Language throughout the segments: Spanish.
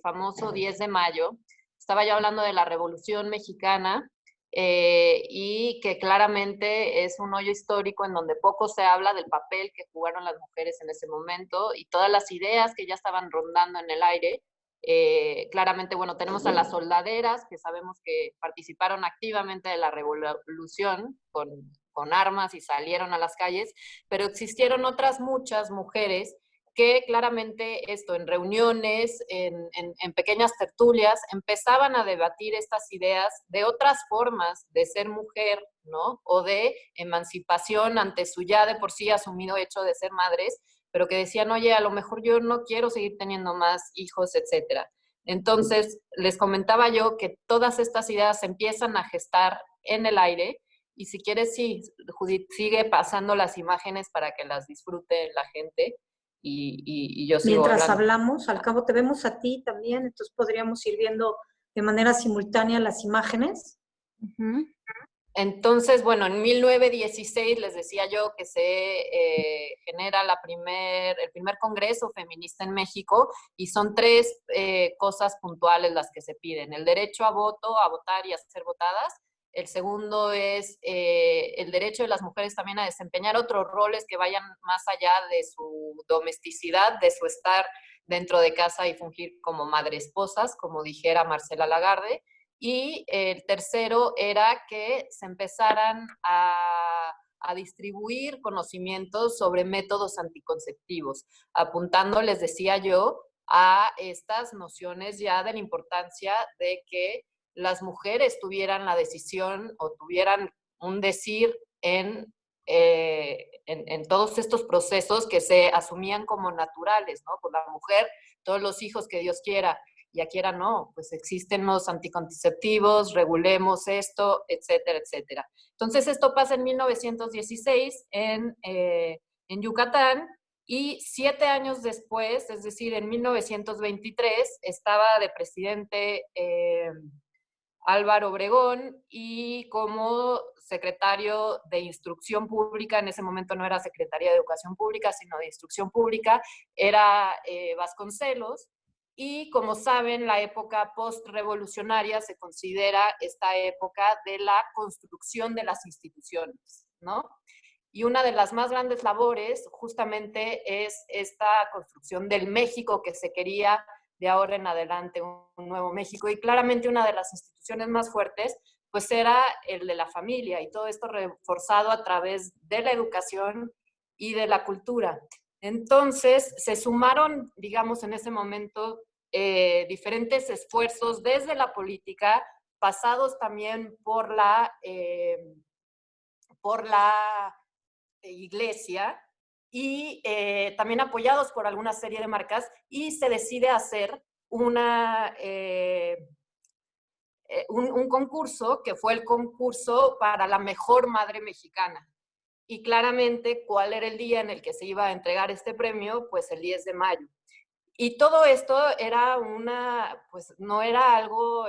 famoso 10 de mayo, estaba yo hablando de la Revolución Mexicana, y que claramente es un hoyo histórico en donde poco se habla del papel que jugaron las mujeres en ese momento y todas las ideas que ya estaban rondando en el aire. Claramente, bueno, tenemos a las soldaderas, que sabemos que participaron activamente de la revolución con armas y salieron a las calles, pero existieron otras muchas mujeres que claramente esto, en reuniones, en pequeñas tertulias, empezaban a debatir estas ideas de otras formas de ser mujer, ¿no? O de emancipación ante su ya de por sí asumido hecho de ser madres, pero que decían, oye, a lo mejor yo no quiero seguir teniendo más hijos, etcétera. Entonces, les comentaba yo que todas estas ideas se empiezan a gestar en el aire, y si quieres, sí, Judith, sigue pasando las imágenes para que las disfrute la gente y yo sigo Mientras hablando. hablamos, al cabo te vemos a ti también, entonces podríamos ir viendo de manera simultánea las imágenes. Uh-huh. Entonces, bueno, en 1916 les decía yo que se genera el primer congreso feminista en México, y son tres cosas puntuales las que se piden: el derecho a voto, a votar y a ser votadas. El segundo es el derecho de las mujeres también a desempeñar otros roles que vayan más allá de su domesticidad, de su estar dentro de casa y fungir como madre esposas, como dijera Marcela Lagarde. Y el tercero era que se empezaran a distribuir conocimientos sobre métodos anticonceptivos, apuntando, les decía yo, a estas nociones ya de la importancia de que las mujeres tuvieran la decisión o tuvieran un decir en todos estos procesos que se asumían como naturales, ¿no? Por la mujer, todos los hijos que Dios quiera, y aquí era no, pues existen los anticonceptivos, regulemos esto, etcétera, etcétera. Entonces esto pasa en 1916 en Yucatán, y 7 años después, es decir, en 1923, estaba de presidente Álvaro Obregón, y como secretario de Instrucción Pública, en ese momento no era Secretaría de Educación Pública, sino de Instrucción Pública, era Vasconcelos. Y como saben, la época post-revolucionaria se considera esta época de la construcción de las instituciones, ¿no? Y una de las más grandes labores justamente es esta construcción del México que se quería de ahora en adelante, un nuevo México. Y claramente una de las instituciones más fuertes pues era el de la familia, y todo esto reforzado a través de la educación y de la cultura. Entonces se sumaron, digamos, en ese momento diferentes esfuerzos desde la política, pasados también por la iglesia, y también apoyados por alguna serie de marcas, y se decide hacer un concurso que fue el concurso para la mejor madre mexicana. Y claramente, ¿cuál era el día en el que se iba a entregar este premio? Pues el 10 de mayo. Y todo esto era pues no era algo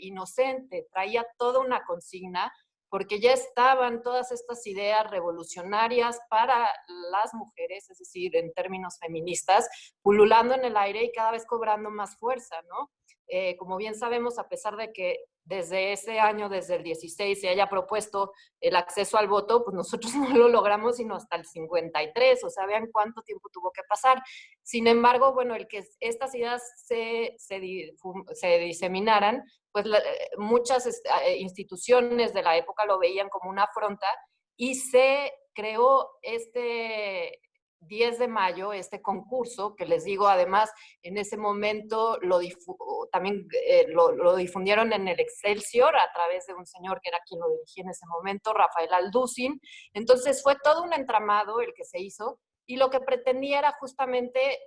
inocente, traía toda una consigna, porque ya estaban todas estas ideas revolucionarias para las mujeres, es decir, en términos feministas, pululando en el aire y cada vez cobrando más fuerza, ¿no? Como bien sabemos, a pesar de que desde ese año, desde el 16, se haya propuesto el acceso al voto, pues nosotros no lo logramos sino hasta el 53, o sea, vean cuánto tiempo tuvo que pasar. Sin embargo, bueno, el que estas ideas se diseminaran, pues muchas instituciones de la época lo veían como una afronta, y se creó este 10 de mayo, este concurso, que les digo, además, en ese momento también lo difundieron en el Excelsior a través de un señor que era quien lo dirigía en ese momento, Rafael Alducin. Entonces fue todo un entramado el que se hizo, y lo que pretendía era justamente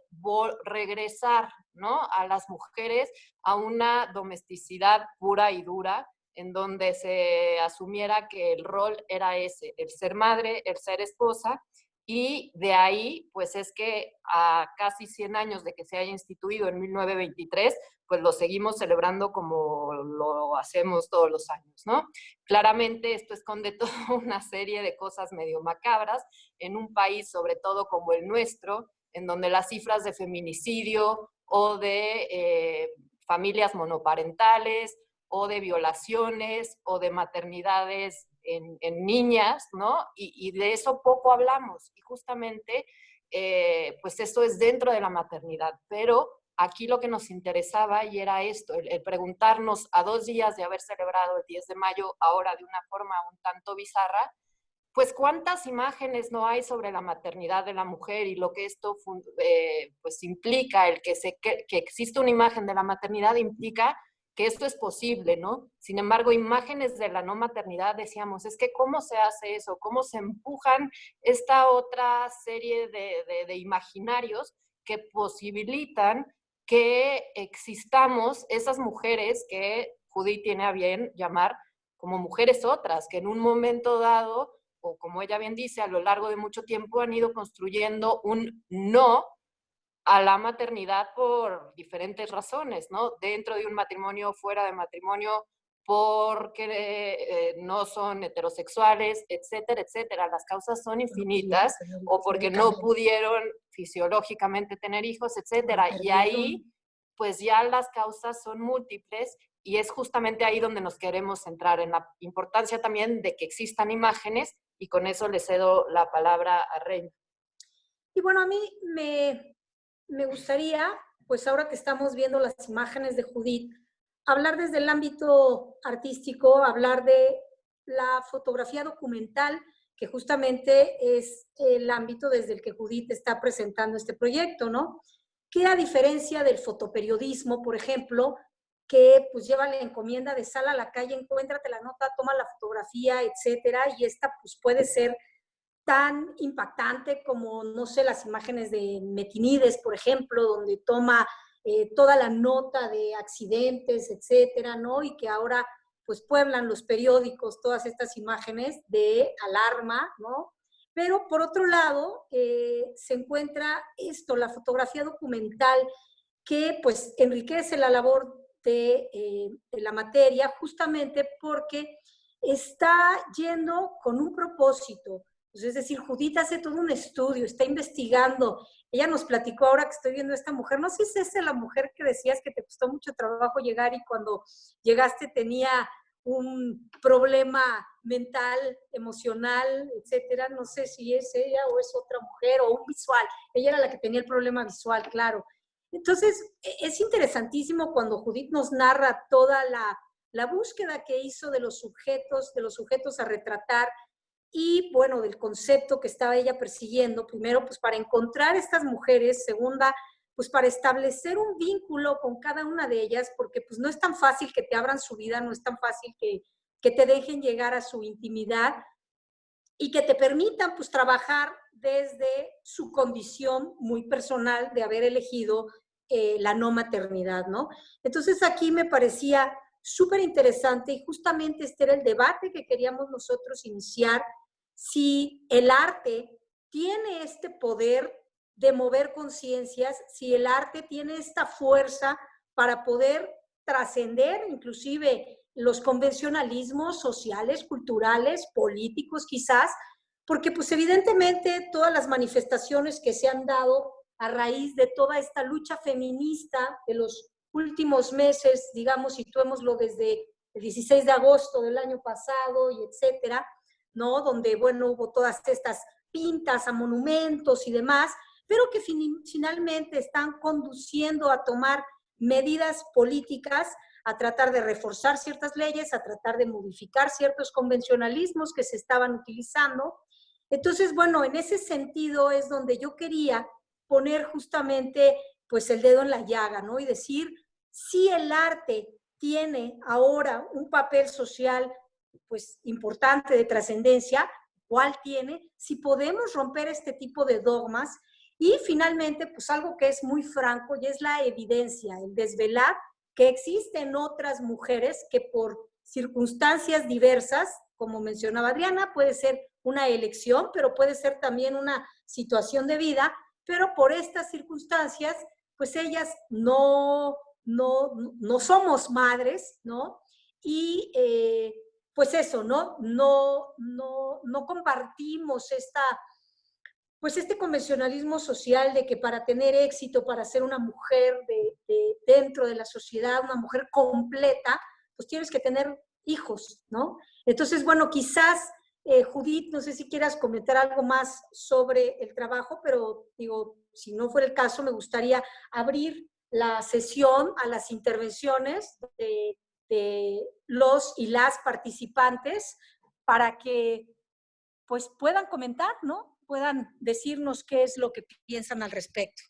regresar, ¿no?, a las mujeres a una domesticidad pura y dura, en donde se asumiera que el rol era ese, el ser madre, el ser esposa. Y de ahí, pues es que a casi 100 años de que se haya instituido en 1923, pues lo seguimos celebrando como lo hacemos todos los años, ¿no? Claramente esto esconde toda una serie de cosas medio macabras en un país, sobre todo como el nuestro, en donde las cifras de feminicidio o de familias monoparentales, o de violaciones, o de maternidades en niñas, ¿no? Y de eso poco hablamos. Y justamente, pues esto es dentro de la maternidad. Pero aquí lo que nos interesaba y era esto, el preguntarnos a 2 días de haber celebrado el 10 de mayo, ahora de una forma un tanto bizarra, pues cuántas imágenes no hay sobre la maternidad de la mujer y lo que esto pues implica, que existe una imagen de la maternidad implica que esto es posible, ¿no? Sin embargo, imágenes de la no maternidad, decíamos, es que ¿cómo se hace eso? ¿Cómo se empujan esta otra serie de imaginarios que posibilitan que existamos esas mujeres que Judith tiene a bien llamar como mujeres otras, que en un momento dado, o como ella bien dice, a lo largo de mucho tiempo han ido construyendo un no a la maternidad por diferentes razones, ¿no? Dentro de un matrimonio, fuera de matrimonio, porque no son heterosexuales, etcétera, etcétera. Las causas son infinitas, o porque no pudieron fisiológicamente tener hijos, etcétera. Y ahí, pues ya las causas son múltiples y es justamente ahí donde nos queremos centrar, en la importancia también de que existan imágenes, y con eso le cedo la palabra a Reina. Y bueno, a mí me gustaría, pues ahora que estamos viendo las imágenes de Judith, hablar desde el ámbito artístico, hablar de la fotografía documental, que justamente es el ámbito desde el que Judith está presentando este proyecto, ¿no? Que a diferencia del fotoperiodismo, por ejemplo, que pues lleva la encomienda de sal a la calle, encuéntrate la nota, toma la fotografía, etcétera, y esta pues puede ser tan impactante como, no sé, las imágenes de Metinides, por ejemplo, donde toma toda la nota de accidentes, etcétera, ¿no? Y que ahora pues pueblan los periódicos todas estas imágenes de alarma, ¿no? Pero por otro lado, se encuentra esto, la fotografía documental, que pues enriquece la labor de la materia, justamente porque está yendo con un propósito. Pues es decir, Judith hace todo un estudio, está investigando. Ella nos platicó ahora que estoy viendo a esta mujer, no sé si es esa la mujer que decías que te costó mucho trabajo llegar y cuando llegaste tenía un problema mental, emocional, etcétera. No sé si es ella o es otra mujer o un visual. Ella era la que tenía el problema visual, claro. Entonces, es interesantísimo cuando Judith nos narra toda la búsqueda que hizo de los sujetos a retratar, y bueno, del concepto que estaba ella persiguiendo, primero pues para encontrar estas mujeres, segunda pues para establecer un vínculo con cada una de ellas, porque pues no es tan fácil que te abran su vida, no es tan fácil que te dejen llegar a su intimidad y que te permitan pues trabajar desde su condición muy personal de haber elegido la no maternidad, ¿no? Entonces aquí me parecía súper interesante y justamente este era el debate que queríamos nosotros iniciar, si el arte tiene este poder de mover conciencias, si el arte tiene esta fuerza para poder trascender inclusive los convencionalismos sociales, culturales, políticos quizás, porque pues evidentemente todas las manifestaciones que se han dado a raíz de toda esta lucha feminista de los últimos meses, digamos, situémoslo desde el 16 de agosto del año pasado y etcétera, ¿no? Donde, bueno, hubo todas estas pintas a monumentos y demás, pero que finalmente están conduciendo a tomar medidas políticas, a tratar de reforzar ciertas leyes, a tratar de modificar ciertos convencionalismos que se estaban utilizando. Entonces, bueno, en ese sentido es donde yo quería poner justamente pues el dedo en la llaga, ¿no? Y decir, si el arte tiene ahora un papel social pues importante de trascendencia, ¿cuál tiene? Si podemos romper este tipo de dogmas. Y finalmente, pues algo que es muy franco y es la evidencia, el desvelar que existen otras mujeres que por circunstancias diversas, como mencionaba Adriana, puede ser una elección, pero puede ser también una situación de vida, pero por estas circunstancias, pues ellas no somos madres, ¿no? Y pues eso, ¿no? No compartimos pues este convencionalismo social de que para tener éxito, para ser una mujer dentro de la sociedad, una mujer completa, pues tienes que tener hijos, ¿no? Entonces, bueno, quizás, Judith, no sé si quieras comentar algo más sobre el trabajo, pero digo, si no fuera el caso, me gustaría abrir la sesión a las intervenciones de los y las participantes para que pues puedan comentar, ¿no? Puedan decirnos qué es lo que piensan al respecto.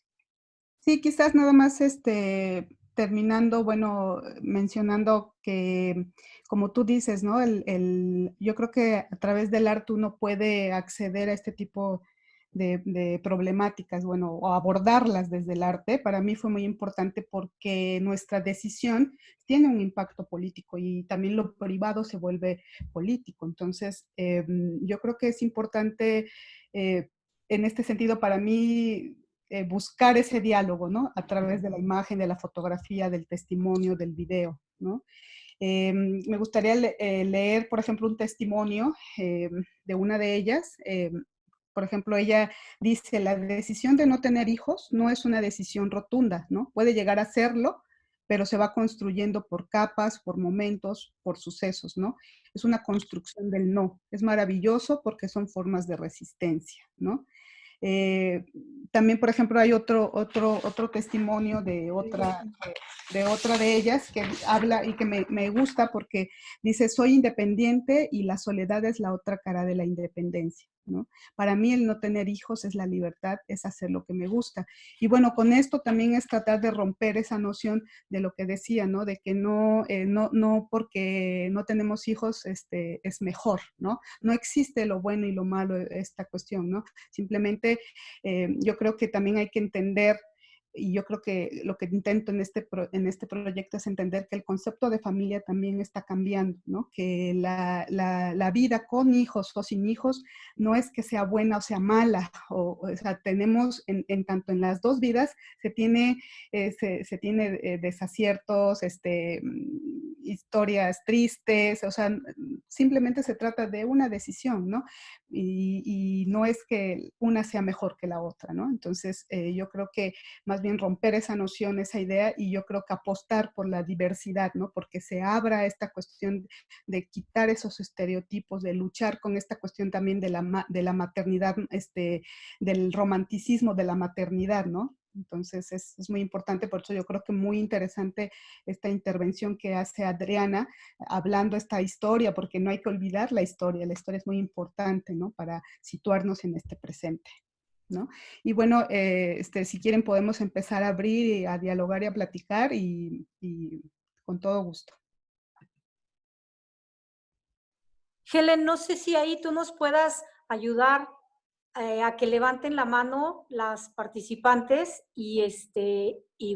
Sí, quizás nada más terminando, bueno, mencionando que, como tú dices, ¿no? Yo creo que a través del arte uno puede acceder a este tipo de problemáticas, bueno, o abordarlas desde el arte. Para mí fue muy importante porque nuestra decisión tiene un impacto político y también lo privado se vuelve político. Entonces, yo creo que es importante, en este sentido, para mí, buscar ese diálogo, ¿no? A través de la imagen, de la fotografía, del testimonio, del video, ¿no? Me gustaría leer, por ejemplo, un testimonio de una de ellas. Por ejemplo, ella dice, la decisión de no tener hijos no es una decisión rotunda, ¿no? Puede llegar a serlo, pero se va construyendo por capas, por momentos, por sucesos, ¿no? Es una construcción del no. Es maravilloso porque son formas de resistencia, ¿no? Eh, también, por ejemplo, hay otro testimonio de otra de ellas que habla y que me gusta porque dice, soy independiente y la soledad es la otra cara de la independencia, ¿no? Para mí el no tener hijos es la libertad, es hacer lo que me gusta. Y bueno, con esto también es tratar de romper esa noción de lo que decía, ¿no? De que no porque no tenemos hijos es mejor, ¿no? No existe lo bueno y lo malo, esta cuestión, ¿no? Simplemente yo creo que también hay que entender, y yo creo que lo que intento en este proyecto es entender que el concepto de familia también está cambiando, ¿no? Que la vida con hijos o sin hijos no es que sea buena o sea mala, o sea, tenemos tanto en las dos vidas se tiene desaciertos, historias tristes, o sea, simplemente se trata de una decisión, ¿no? Y no es que una sea mejor que la otra, ¿no? Entonces, yo creo que más bien romper esa noción, esa idea, y yo creo que apostar por la diversidad, ¿no? Porque se abra esta cuestión de quitar esos estereotipos, de luchar con esta cuestión también de la maternidad, del romanticismo de la maternidad, ¿no? Entonces es muy importante, por eso yo creo que muy interesante esta intervención que hace Adriana, hablando esta historia, porque no hay que olvidar la historia es muy importante, ¿no? Para situarnos en este presente, ¿no? Y bueno, si quieren podemos empezar a abrir y a dialogar y a platicar y con todo gusto. Helen, no sé si ahí tú nos puedas ayudar a que levanten la mano las participantes y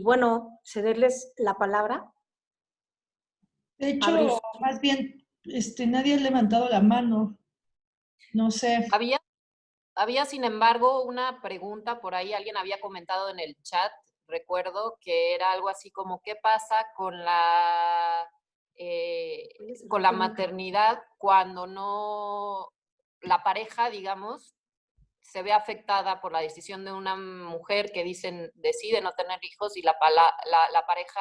bueno, cederles la palabra. De hecho, más bien, nadie ha levantado la mano. No sé. Había, sin embargo, una pregunta por ahí, alguien había comentado en el chat, recuerdo, que era algo así como, ¿qué pasa con la maternidad cuando no, la pareja, digamos, se ve afectada por la decisión de una mujer que decide no tener hijos y la pareja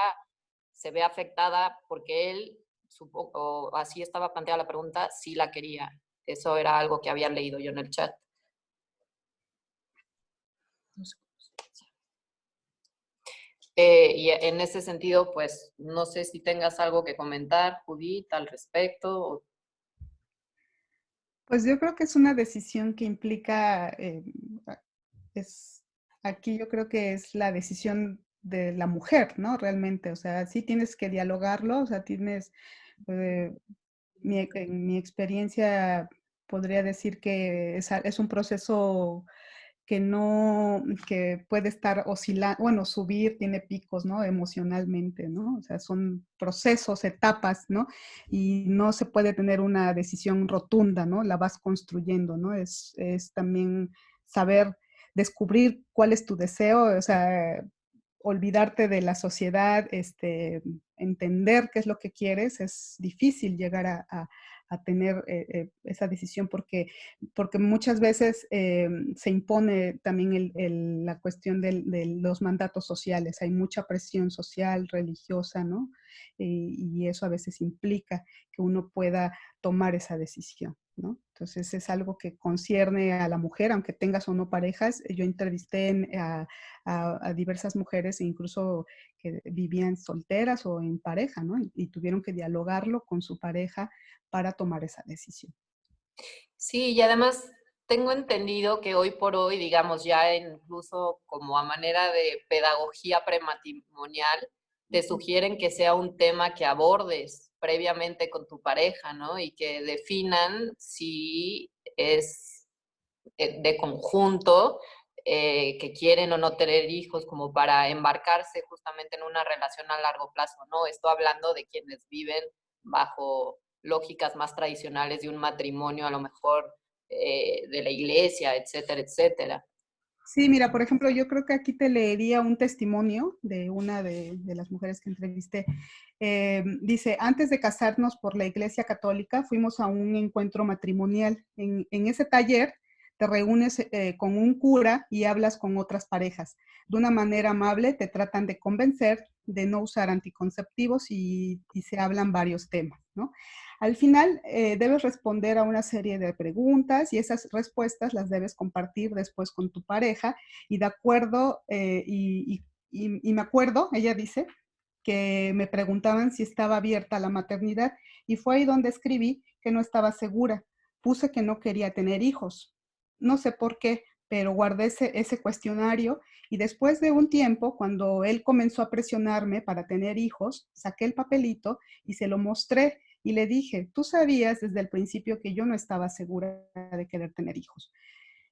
se ve afectada porque él, o así estaba planteada la pregunta, sí la quería? Eso era algo que había leído yo en el chat. Y en ese sentido, pues, no sé si tengas algo que comentar, Judith, al respecto. Pues yo creo que es una decisión que implica, aquí yo creo que es la decisión de la mujer, ¿no? Realmente, o sea, sí tienes que dialogarlo, o sea, en mi experiencia podría decir que es un proceso que puede estar oscilando, bueno, subir, tiene picos, ¿no? Emocionalmente, ¿no? O sea, son procesos, etapas, ¿no? Y no se puede tener una decisión rotunda, ¿no? La vas construyendo, ¿no? Es también saber descubrir cuál es tu deseo, o sea, olvidarte de la sociedad, entender qué es lo que quieres, es difícil llegar a tener esa decisión, porque muchas veces se impone también la cuestión de los mandatos sociales. Hay mucha presión social, religiosa, ¿no? Y eso a veces implica que uno pueda tomar esa decisión, ¿no? Entonces es algo que concierne a la mujer, aunque tengas o no parejas. Yo entrevisté a diversas mujeres, e incluso que vivían solteras o en pareja, ¿no? Y tuvieron que dialogarlo con su pareja para tomar esa decisión. Sí, y además tengo entendido que hoy por hoy, digamos, ya incluso como a manera de pedagogía prematrimonial, te sugieren que sea un tema que abordes previamente con tu pareja, ¿no? Y que definan si es de conjunto, que quieren o no tener hijos, como para embarcarse justamente en una relación a largo plazo, ¿no? Estoy hablando de quienes viven bajo lógicas más tradicionales de un matrimonio, a lo mejor de la iglesia, etcétera, etcétera. Sí, mira, por ejemplo, yo creo que aquí te leería un testimonio de una de las mujeres que entrevisté. Dice, antes de casarnos por la Iglesia Católica, fuimos a un encuentro matrimonial. En ese taller te reúnes con un cura y hablas con otras parejas. De una manera amable te tratan de convencer de no usar anticonceptivos y se hablan varios temas, ¿no? Al final, debes responder a una serie de preguntas y esas respuestas las debes compartir después con tu pareja y de acuerdo, y me acuerdo, ella dice, que me preguntaban si estaba abierta a la maternidad y fue ahí donde escribí que no estaba segura. Puse que no quería tener hijos. No sé por qué, pero guardé ese cuestionario y después de un tiempo, cuando él comenzó a presionarme para tener hijos, saqué el papelito y se lo mostré y le dije, tú sabías desde el principio que yo no estaba segura de querer tener hijos.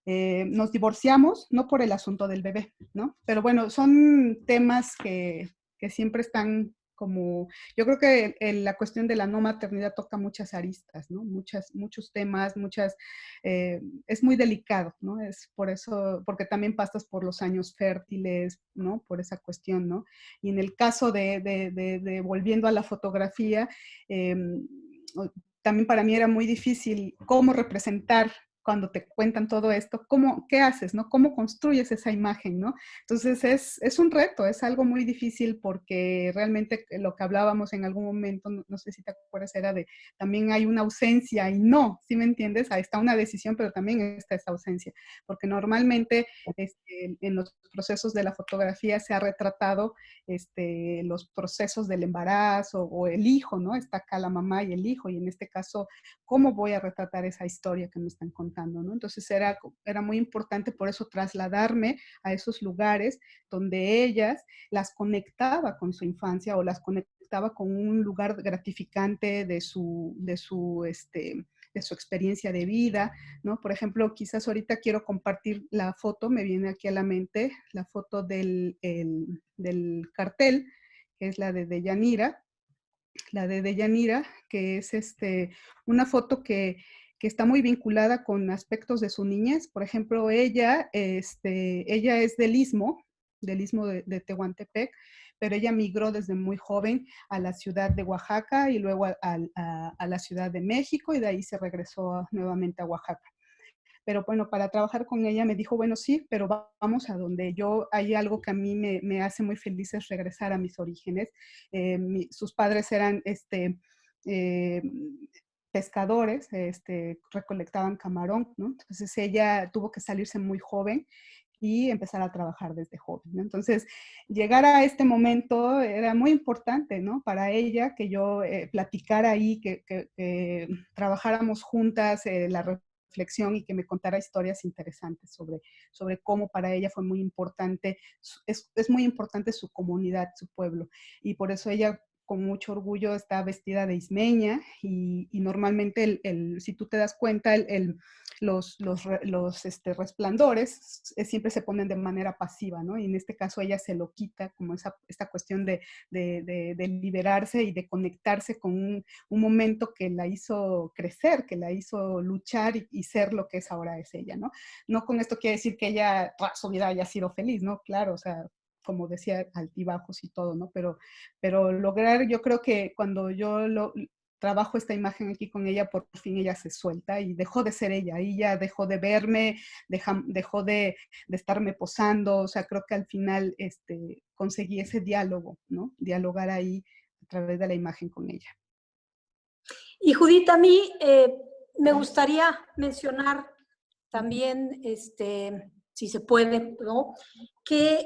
Nos divorciamos, no por el asunto del bebé, ¿no? Pero bueno, son temas que siempre están como, yo creo que la cuestión de la no maternidad toca muchas aristas, ¿no? Muchos temas, es muy delicado, ¿no? Es por eso, porque también pasas por los años fértiles, ¿no? Por esa cuestión, ¿no? Y en el caso de volviendo a la fotografía, eh, también para mí era muy difícil cómo representar cuando te cuentan todo esto, ¿qué haces, no? ¿Cómo construyes esa imagen, no? Entonces es un reto, es algo muy difícil porque realmente lo que hablábamos en algún momento, no sé si te acuerdas, era de también hay una ausencia y no, ¿sí me entiendes? Ahí está una decisión, pero también está esa ausencia, porque normalmente en los procesos de la fotografía se ha retratado los procesos del embarazo o el hijo, ¿no? Está acá la mamá y el hijo, y en este caso, ¿cómo voy a retratar esa historia que me están contando, ¿no? Entonces era muy importante por eso trasladarme a esos lugares donde ellas las conectaba con su infancia o las conectaba con un lugar gratificante de su experiencia de vida, ¿no? Por ejemplo, quizás ahorita quiero compartir la foto, me viene aquí a la mente la foto del cartel, que es la de Deyanira, que es una foto que está muy vinculada con aspectos de su niñez. Por ejemplo, ella es del Istmo de Tehuantepec, pero ella migró desde muy joven a la ciudad de Oaxaca y luego a la Ciudad de México y de ahí se regresó nuevamente a Oaxaca. Pero bueno, para trabajar con ella me dijo, bueno, sí, pero vamos a donde hay algo que a mí me hace muy feliz es regresar a mis orígenes. Sus padres eran eh, pescadores, recolectaban camarón, ¿no? Entonces ella tuvo que salirse muy joven y empezar a trabajar desde joven, ¿no? Entonces, llegar a este momento era muy importante, ¿no? Para ella, que yo platicara ahí, que trabajáramos juntas la reflexión y que me contara historias interesantes sobre cómo para ella fue muy importante, es muy importante su comunidad, su pueblo, y por eso ella con mucho orgullo está vestida de ismeña y normalmente si tú te das cuenta, los resplandores siempre se ponen de manera pasiva, ¿no? Y en este caso ella se lo quita como esta cuestión de liberarse y de conectarse con un momento que la hizo crecer, que la hizo luchar y ser lo que es ahora es ella, ¿no? No con esto quiere decir que ella toda su vida haya sido feliz, ¿no? Claro, o sea, como decía, altibajos y todo, ¿no? Pero lograr, yo creo que cuando yo trabajo esta imagen aquí con ella, por fin ella se suelta y dejó de ser ella, y ya dejó de verme, dejó de estarme posando, o sea, creo que al final conseguí ese diálogo, ¿no? Dialogar ahí a través de la imagen con ella. Y Judith, a mí me gustaría mencionar también, si se puede, ¿no? Que,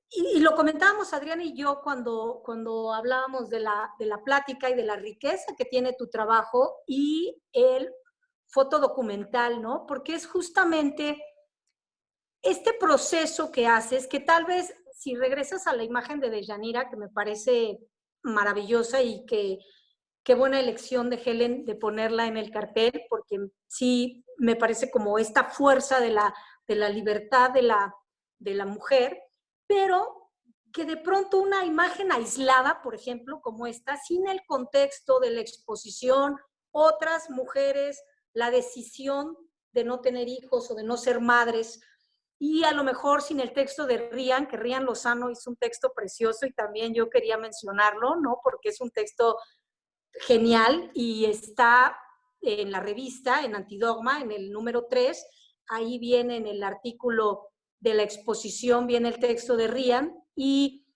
y lo comentábamos Adriana y yo cuando hablábamos de la plática y de la riqueza que tiene tu trabajo y el fotodocumental, ¿no? Porque es justamente este proceso que haces, que tal vez si regresas a la imagen de Deyanira, que me parece maravillosa y que qué buena elección de Helen de ponerla en el cartel, porque sí me parece como esta fuerza de la libertad de la mujer, pero que de pronto una imagen aislada, por ejemplo, como esta, sin el contexto de la exposición, otras mujeres, la decisión de no tener hijos o de no ser madres, y a lo mejor sin el texto de Rian, que Rian Lozano hizo un texto precioso y también yo quería mencionarlo, ¿no? Porque es un texto genial y está en la revista, en Antidogma, en el número 3, ahí viene en el artículo de la exposición, viene el texto de Rian y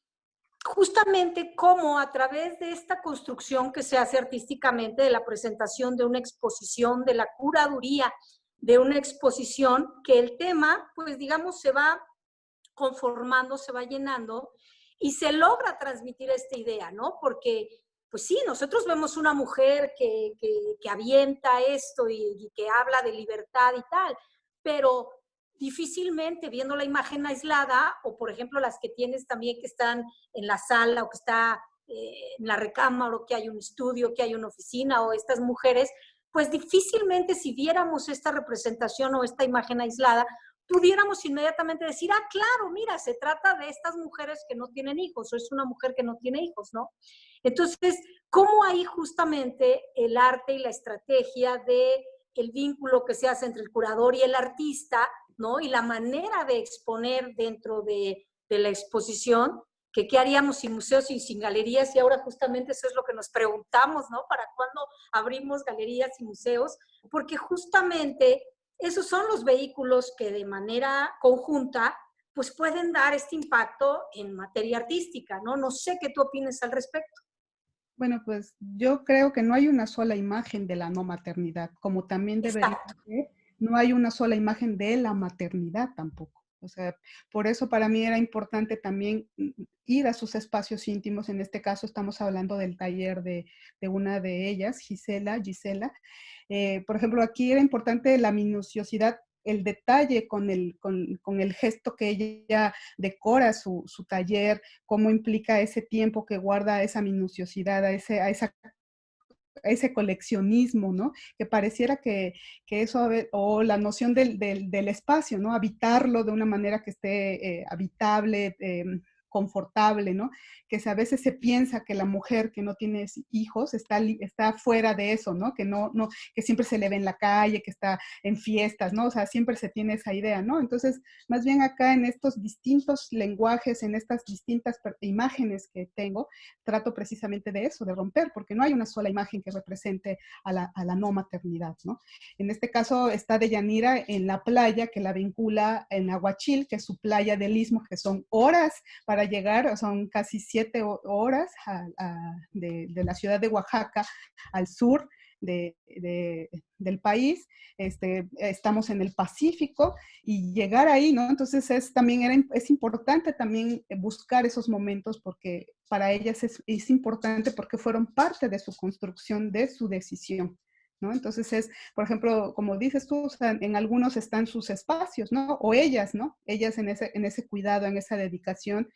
justamente cómo a través de esta construcción que se hace artísticamente de la presentación de una exposición, de la curaduría de una exposición, que el tema, pues digamos, se va conformando, se va llenando y se logra transmitir esta idea, ¿no? Porque, pues sí, nosotros vemos una mujer que avienta esto y que habla de libertad y tal, pero difícilmente viendo la imagen aislada, o por ejemplo las que tienes también que están en la sala o que está en la recámara, o que hay un estudio, que hay una oficina, o estas mujeres, pues difícilmente si viéramos esta representación o esta imagen aislada, pudiéramos inmediatamente decir, ah, claro, mira, se trata de estas mujeres que no tienen hijos, o es una mujer que no tiene hijos, ¿no? Entonces, ¿cómo ahí justamente el arte y la estrategia de el vínculo que se hace entre el curador y el artista, ¿no? Y la manera de exponer dentro de la exposición, que qué haríamos sin museos y sin galerías, y ahora justamente eso es lo que nos preguntamos, ¿no? ¿Para cuándo abrimos galerías y museos? Porque justamente esos son los vehículos que de manera conjunta pues pueden dar este impacto en materia artística, ¿no? No sé qué tú opines al respecto. Bueno, pues yo creo que no hay una sola imagen de la no maternidad, como también debería ser, no hay una sola imagen de la maternidad tampoco. O sea, por eso para mí era importante también ir a sus espacios íntimos. En este caso estamos hablando del taller de una de ellas, Gisela. Por ejemplo, aquí era importante la minuciosidad, el detalle con el gesto que ella decora su taller, cómo implica ese tiempo que guarda esa minuciosidad, a ese coleccionismo, ¿no? Que pareciera que eso, o la noción del espacio, ¿no? Habitarlo de una manera que esté habitable, confortable, ¿no? Que a veces se piensa que la mujer que no tiene hijos está fuera de eso, ¿no? Que siempre se le ve en la calle, que está en fiestas, ¿no? O sea, siempre se tiene esa idea, ¿no? Entonces, más bien acá en estos distintos lenguajes, en estas distintas imágenes que tengo, trato precisamente de eso, de romper, porque no hay una sola imagen que represente a la no maternidad, ¿no? En este caso está Deyanira en la playa que la vincula en Aguachil, que es su playa del Istmo, que son horas para llegar, son casi 7 horas de la ciudad de Oaxaca al sur del país. Estamos en el Pacífico y llegar ahí, ¿no? Entonces es importante también buscar esos momentos porque para ellas es importante porque fueron parte de su construcción, de su decisión, ¿no? Entonces por ejemplo, como dices tú, o sea, en algunos están sus espacios, ¿no? O ellas, ¿no? Ellas en ese cuidado, en esa dedicación.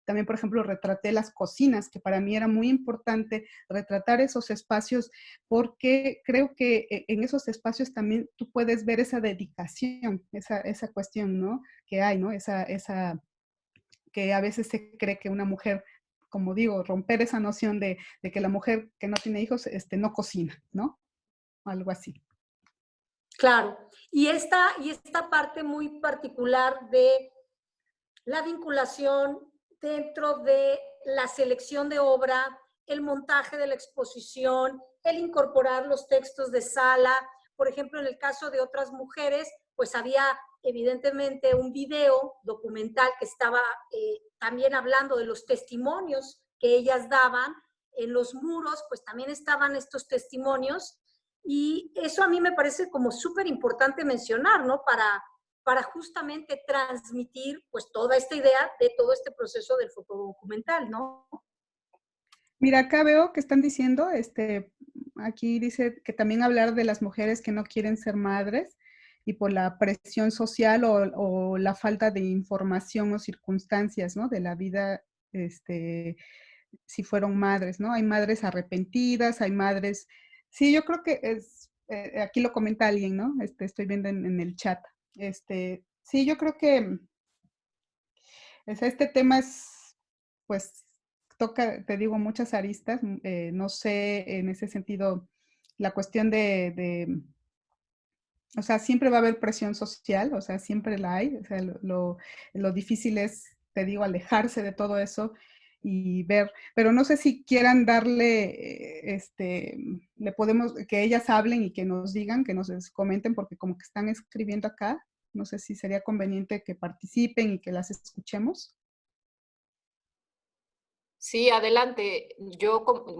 También, por ejemplo, retraté las cocinas, que para mí era muy importante retratar esos espacios, porque creo que en esos espacios también tú puedes ver esa dedicación, esa cuestión, ¿no? Que hay, ¿no? Que a veces se cree que una mujer, como digo, romper esa noción de que la mujer que no tiene hijos no cocina, ¿no? Algo así. Claro. Y esta parte muy particular de la vinculación dentro de la selección de obra el montaje de la exposición, el incorporar los textos de sala. Por ejemplo, en el caso de otras mujeres, pues había evidentemente un video documental que estaba también hablando de los testimonios que ellas daban. En los muros, pues también estaban estos testimonios, y eso a mí me parece como súper importante mencionar, ¿no? Para justamente transmitir pues toda esta idea de todo este proceso del fotodocumental, ¿no? Mira, acá veo que están diciendo, aquí dice que también hablar de las mujeres que no quieren ser madres y por la presión social o la falta de información o circunstancias, ¿no? De la vida, si fueron madres, ¿no? Hay madres arrepentidas, hay madres, sí, yo creo que es, aquí lo comenta alguien, ¿no? Estoy viendo en el chat. Sí, yo creo que este tema es, pues, toca, te digo, muchas aristas. No sé, en ese sentido, la cuestión o sea, siempre va a haber presión social, o sea, siempre la hay. O sea, lo difícil es, te digo, alejarse de todo eso y ver, pero no sé si quieran darle, le podemos, que ellas hablen y que nos digan, que nos comenten, porque como que están escribiendo acá, no sé si sería conveniente que participen y que las escuchemos. Sí, adelante.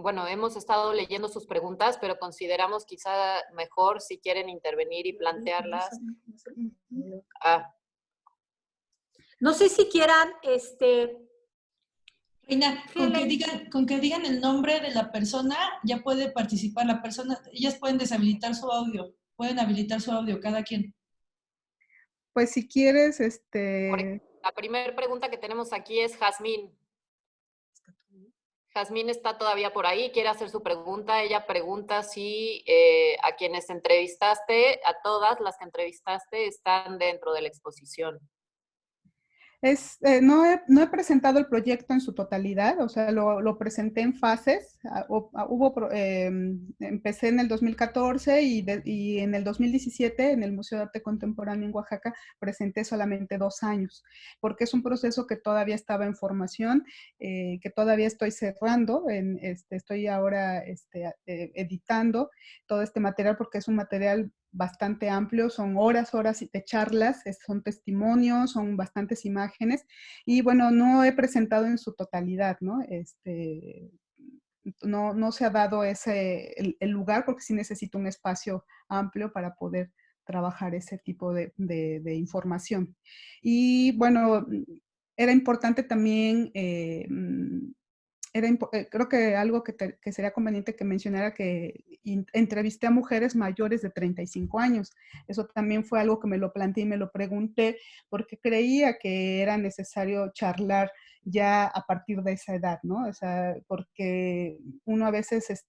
Bueno, hemos estado leyendo sus preguntas, pero consideramos quizá mejor si quieren intervenir y plantearlas. Ah, No sé si quieran, Reina, con que digan el nombre de la persona, ya puede participar la persona. Ellas pueden deshabilitar su audio, pueden habilitar su audio, cada quien. Pues si quieres, la primera pregunta que tenemos aquí es Jazmín. Jazmín está todavía por ahí, quiere hacer su pregunta. Ella pregunta si a quienes entrevistaste, a todas las que entrevistaste, están dentro de la exposición. No he presentado el proyecto en su totalidad, o sea, lo presenté en fases. Empecé en el 2014 y en el 2017 en el Museo de Arte Contemporáneo en Oaxaca presenté solamente 2 años, porque es un proceso que todavía estaba en formación, que todavía estoy cerrando, estoy ahora editando todo este material porque es un material bastante amplio, son horas de charlas, son testimonios, son bastantes imágenes y bueno, no he presentado en su totalidad, ¿no? No se ha dado el lugar porque sí necesito un espacio amplio para poder trabajar ese tipo de información. Y bueno, era importante también creo que algo que sería conveniente que mencionara que entrevisté a mujeres mayores de 35 años. Eso también fue algo que me lo planteé y me lo pregunté porque creía que era necesario charlar ya a partir de esa edad, ¿no? O sea, porque uno a veces,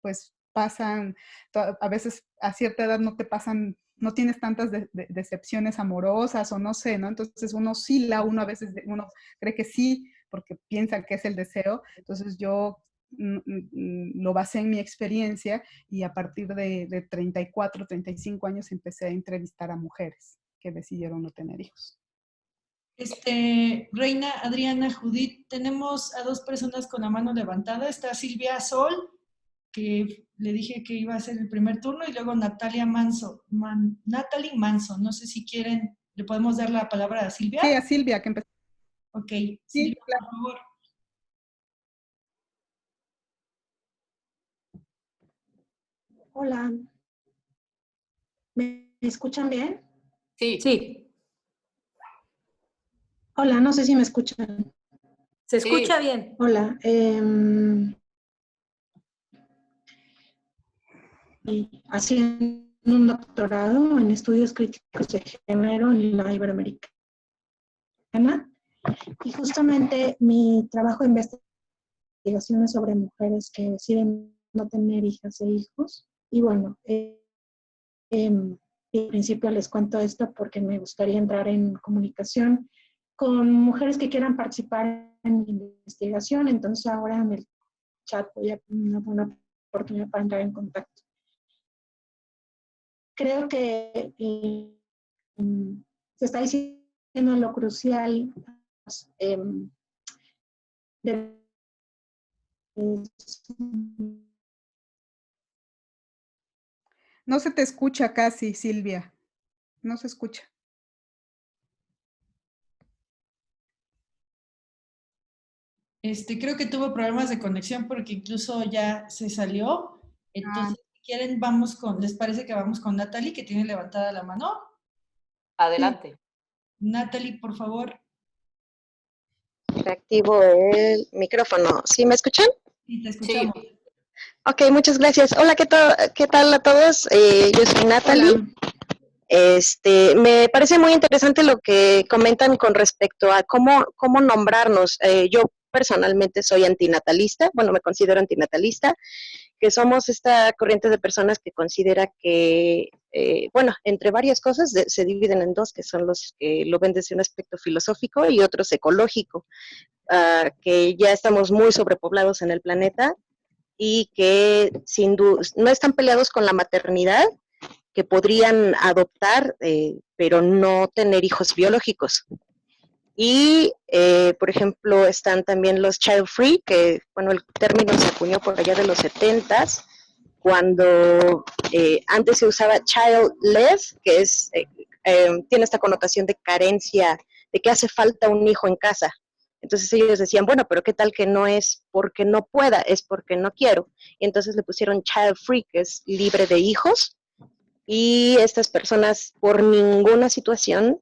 pues pasan, a veces a cierta edad no te pasan, no tienes tantas decepciones amorosas o no sé, ¿no? Entonces uno oscila, uno a veces, uno cree que sí, porque piensan que es el deseo. Entonces yo lo basé en mi experiencia y a partir de 34, 35 años empecé a entrevistar a mujeres que decidieron no tener hijos. Reina, Adriana, Judith, tenemos a 2 personas con la mano levantada. Está Silvia Sol, que le dije que iba a ser el primer turno, y luego Natalie Manso. No sé si quieren, ¿le podemos dar la palabra a Silvia? Sí, a Silvia, que empezó. Ok, Sí, Silvia, claro. por favor. Hola, ¿me escuchan bien? Sí. sí, Hola, no sé si me escuchan. se escucha bien. Hola, haciendo un doctorado en estudios críticos de género en la Iberoamericana, y justamente mi trabajo de investigación es sobre mujeres que deciden no tener hijas e hijos. Y bueno, en principio les cuento esto porque me gustaría entrar en comunicación con mujeres que quieran participar en mi investigación. Entonces ahora en el chat voy a poner una buena oportunidad para entrar en contacto. Creo que se está diciendo lo crucial de No se te escucha casi, Silvia. No se escucha. Creo que tuvo problemas de conexión porque incluso ya se salió. Ah, Entonces, si quieren, ¿les parece que vamos con Natalie, que tiene levantada la mano? sí. Adelante. Natalie, por favor. Activo el micrófono. ¿Sí me escuchan? Sí, te Sí, escuchamos. Ok, muchas gracias. Hola, ¿qué tal a todos? Yo soy Natalie. Hola. Me parece muy interesante lo que comentan con respecto a cómo nombrarnos. Yo personalmente soy antinatalista, bueno, me considero antinatalista, que somos esta corriente de personas que considera que, bueno, entre varias cosas se dividen en dos, que son los que lo ven desde un aspecto filosófico y otros ecológico, que ya estamos muy sobrepoblados en el planeta y que sin duda no están peleados con la maternidad, que podrían adoptar, pero no tener hijos biológicos. Y, por ejemplo, están también los child free, que, bueno, el término se acuñó por allá de los 70s, cuando antes se usaba childless, que tiene esta connotación de carencia, de que hace falta un hijo en casa. Entonces ellos decían, bueno, pero qué tal que no es porque no pueda, es porque no quiero. Y entonces le pusieron child free, que es libre de hijos, y estas personas por ninguna situación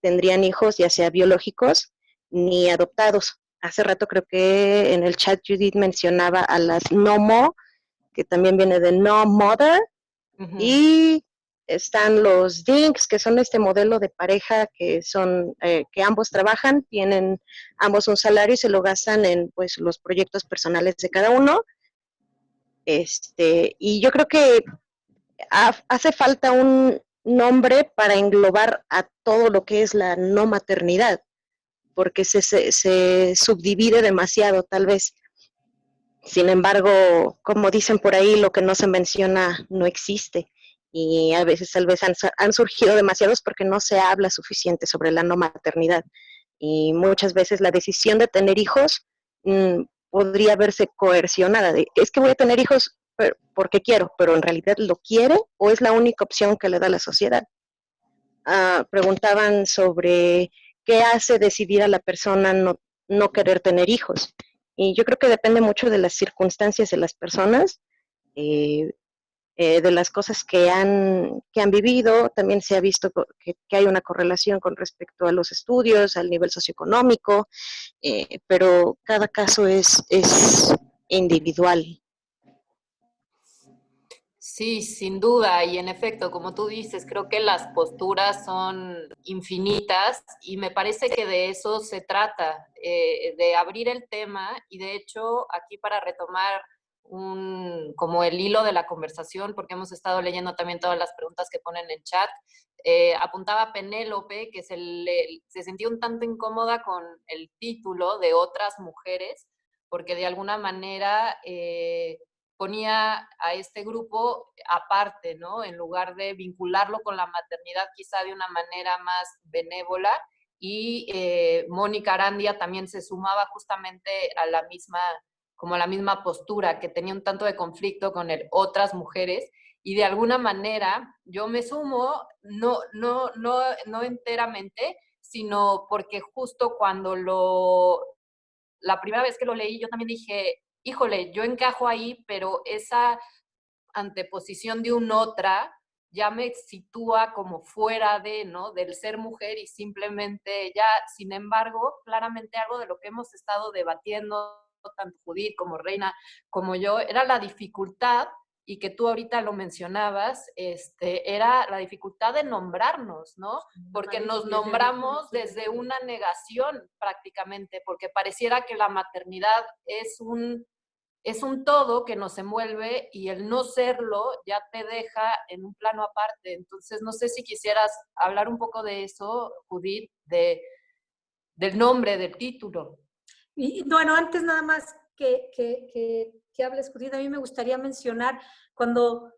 tendrían hijos, ya sea biológicos ni adoptados. Hace rato creo que en el chat Judith mencionaba a las NOMO, que también viene de No Mother, y están los DINKs, que son este modelo de pareja que ambos trabajan, tienen ambos un salario y se lo gastan en pues los proyectos personales de cada uno. Y yo creo que hace falta un nombre para englobar a todo lo que es la no maternidad, porque se subdivide demasiado tal vez. Sin embargo, como dicen por ahí, lo que no se menciona no existe. Y a veces tal vez han surgido demasiados porque no se habla suficiente sobre la no maternidad. Y muchas veces la decisión de tener hijos podría verse coercionada. Es que voy a tener hijos porque quiero, pero en realidad lo quiere o es la única opción que le da la sociedad. Preguntaban sobre qué hace decidir a la persona no querer tener hijos. Y yo creo que depende mucho de las circunstancias de las personas, eh, de las cosas que han vivido. También se ha visto que hay una correlación con respecto a los estudios, al nivel socioeconómico, pero cada caso es individual. sí, sin duda. Y en efecto, como tú dices, creo que las posturas son infinitas y me parece que de eso se trata, de abrir el tema. Y de hecho, aquí para retomar como el hilo de la conversación, porque hemos estado leyendo también todas las preguntas que ponen en chat, apuntaba Penélope que se sentía un tanto incómoda con el título de otras mujeres, porque de alguna manera ponía a este grupo aparte, ¿no? En lugar de vincularlo con la maternidad quizá de una manera más benévola. Y Mónica Arandia también se sumaba justamente a la misma postura, que tenía un tanto de conflicto con otras mujeres, y de alguna manera yo me sumo, no enteramente, sino porque justo la primera vez que lo leí, yo también dije, híjole, yo encajo ahí, pero esa anteposición de un otra ya me sitúa como fuera de, ¿no? Del ser mujer y simplemente ya, sin embargo, claramente algo de lo que hemos estado debatiendo, tanto Judith como Reina, como yo, era la dificultad, y que tú ahorita lo mencionabas, era la dificultad de nombrarnos, ¿no? Porque nos nombramos desde una negación prácticamente, porque pareciera que la maternidad es un todo que nos envuelve y el no serlo ya te deja en un plano aparte. Entonces, no sé si quisieras hablar un poco de eso, Judith, del nombre, del título. Y bueno, antes nada más que hables, Judith, a mí me gustaría mencionar cuando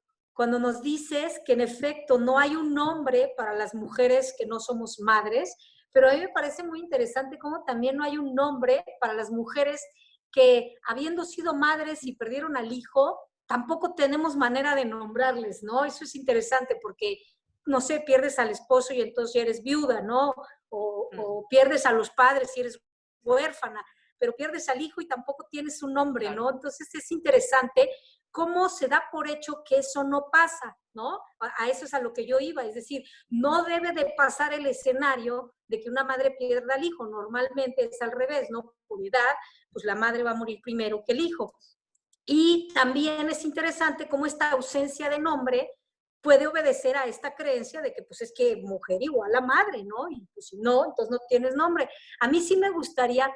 nos dices que en efecto no hay un nombre para las mujeres que no somos madres, pero a mí me parece muy interesante cómo también no hay un nombre para las mujeres que habiendo sido madres y perdieron al hijo, tampoco tenemos manera de nombrarles, ¿no? Eso es interesante porque, no sé, pierdes al esposo y entonces ya eres viuda, ¿no? O pierdes a los padres y eres huérfana, pero pierdes al hijo y tampoco tienes un nombre, ¿no? Entonces es interesante cómo se da por hecho que eso no pasa, ¿no? A eso es a lo que yo iba, es decir, no debe de pasar el escenario de que una madre pierda al hijo, normalmente es al revés, ¿no? Por edad, pues la madre va a morir primero que el hijo. Y también es interesante cómo esta ausencia de nombre puede obedecer a esta creencia de que pues es que mujer igual a madre, ¿no? Y pues si no, entonces no tienes nombre. A mí sí me gustaría,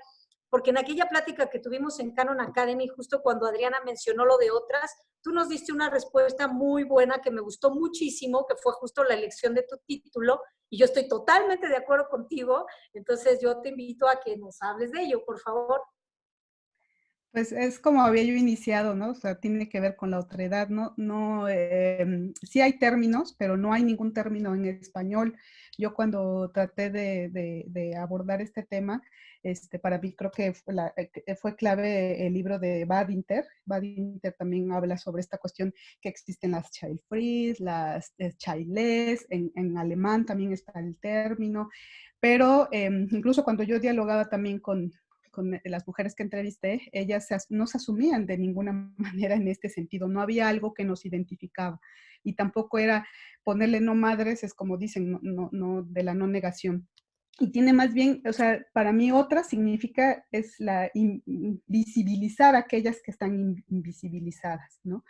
porque en aquella plática que tuvimos en Canon Academy, justo cuando Adriana mencionó lo de otras, tú nos diste una respuesta muy buena que me gustó muchísimo, que fue justo la elección de tu título, y yo estoy totalmente de acuerdo contigo, entonces yo te invito a que nos hables de ello, por favor. Pues es como había yo iniciado, ¿no? O sea, tiene que ver con la otredad, ¿no? No, sí hay términos, pero no hay ningún término en español. Yo cuando traté de abordar este tema, para mí creo que fue clave el libro de Badinter. Badinter también habla sobre esta cuestión que existen las child free, las childless, en alemán también está el término, pero incluso cuando yo dialogaba también con las mujeres que entrevisté, ellas no se asumían de ninguna manera en este sentido, no había algo que nos identificaba y tampoco era ponerle no madres, es como dicen, no de la no negación. Y tiene más bien, o sea, para mí otra significa es la visibilizar a aquellas que están invisibilizadas, ¿no?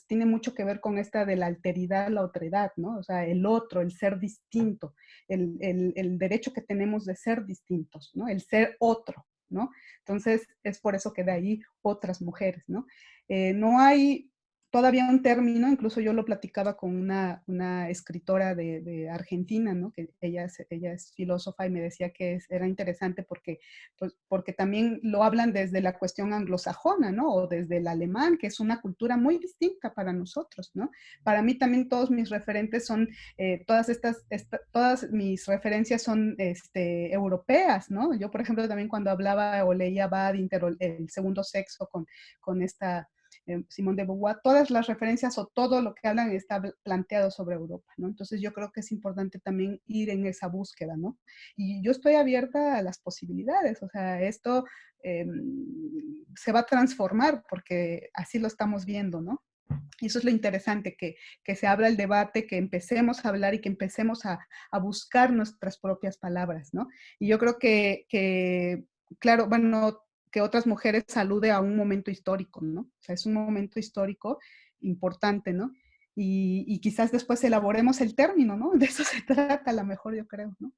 Tiene mucho que ver con esta de la alteridad, la otredad, ¿no? O sea, el otro, el ser distinto, el derecho que tenemos de ser distintos, ¿no? El ser otro, ¿no? Entonces, es por eso que de ahí otras mujeres, ¿no? No hay todavía un término, incluso yo lo platicaba con una escritora de Argentina, ¿no? Que ella es filósofa y me decía que era interesante porque también lo hablan desde la cuestión anglosajona, ¿no? O desde el alemán, que es una cultura muy distinta para nosotros, ¿no? Para mí también todos mis referentes son, todas mis referencias son europeas, ¿no? Yo, por ejemplo, también cuando hablaba o leía Badinter, el segundo sexo con esta Simone de Beauvoir, todas las referencias o todo lo que hablan está planteado sobre Europa, ¿no? Entonces yo creo que es importante también ir en esa búsqueda, ¿no? Y yo estoy abierta a las posibilidades, o sea, esto se va a transformar porque así lo estamos viendo, ¿no? Y eso es lo interesante, que se abra el debate, que empecemos a hablar y que empecemos a buscar nuestras propias palabras, ¿no? Y yo creo que claro, bueno, que otras mujeres alude a un momento histórico, ¿no? O sea, es un momento histórico importante, ¿no? Y quizás después elaboremos el término, ¿no? De eso se trata a lo mejor, yo creo, ¿no?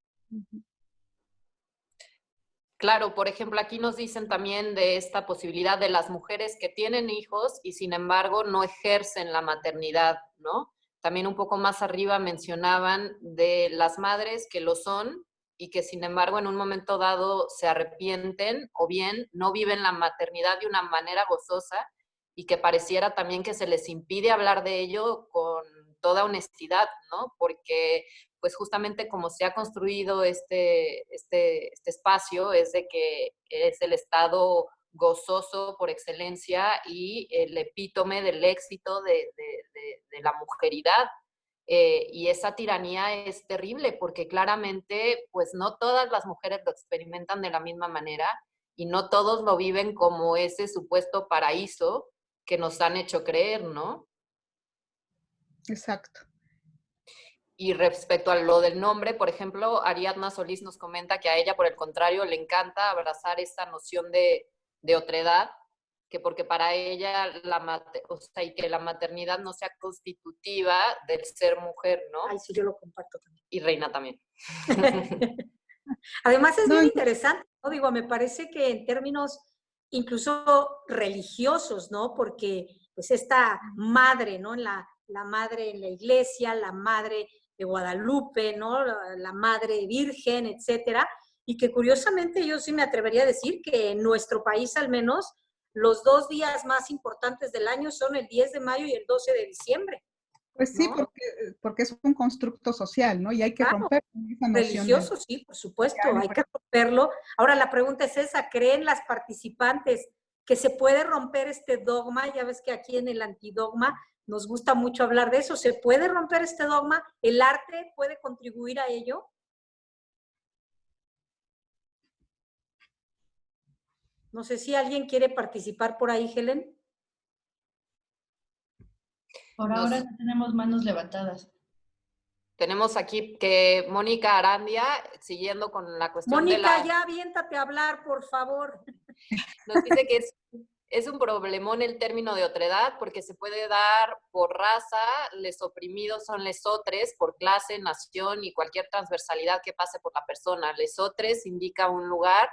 Claro, por ejemplo, aquí nos dicen también de esta posibilidad de las mujeres que tienen hijos y sin embargo no ejercen la maternidad, ¿no? También un poco más arriba mencionaban de las madres que lo son y que sin embargo en un momento dado se arrepienten o bien no viven la maternidad de una manera gozosa y que pareciera también que se les impide hablar de ello con toda honestidad, ¿no? Porque pues justamente como se ha construido este espacio es de que es el estado gozoso por excelencia y el epítome del éxito de la mujeridad. Y esa tiranía es terrible porque claramente pues no todas las mujeres lo experimentan de la misma manera y no todos lo viven como ese supuesto paraíso que nos han hecho creer, ¿no? Exacto. Y respecto a lo del nombre, por ejemplo, Ariadna Solís nos comenta que a ella, por el contrario, le encanta abrazar esta noción de otredad, que porque para ella, o sea, y que la maternidad no sea constitutiva del ser mujer, ¿no? Ay, sí, yo lo comparto también. Y Reina también. Además es bien interesante, ¿no? Digo, me parece que en términos incluso religiosos, ¿no? Porque pues esta madre, ¿no? La madre en la iglesia, la madre de Guadalupe, ¿no? La madre virgen, etcétera. Y que curiosamente yo sí me atrevería a decir que en nuestro país al menos los 2 días más importantes del año son el 10 de mayo y el 12 de diciembre. Pues sí, ¿no? porque es un constructo social, ¿no? Y hay que romper esa noción. Religioso, sí, por supuesto, hay que romperlo. Ahora la pregunta es esa, ¿creen las participantes que se puede romper este dogma. Ya ves que aquí en el antidogma nos gusta mucho hablar de eso. ¿Se puede romper este dogma? ¿El arte puede contribuir a ello? No sé si alguien quiere participar por ahí, Helen. Por ahora no tenemos manos levantadas. Tenemos aquí que Mónica Arandia, siguiendo con la cuestión de Mónica, la... ya aviéntate a hablar, por favor. Nos dice que es un problemón el término de otredad porque se puede dar por raza, les oprimidos son lesotres, por clase, nación y cualquier transversalidad que pase por la persona. Lesotres indica un lugar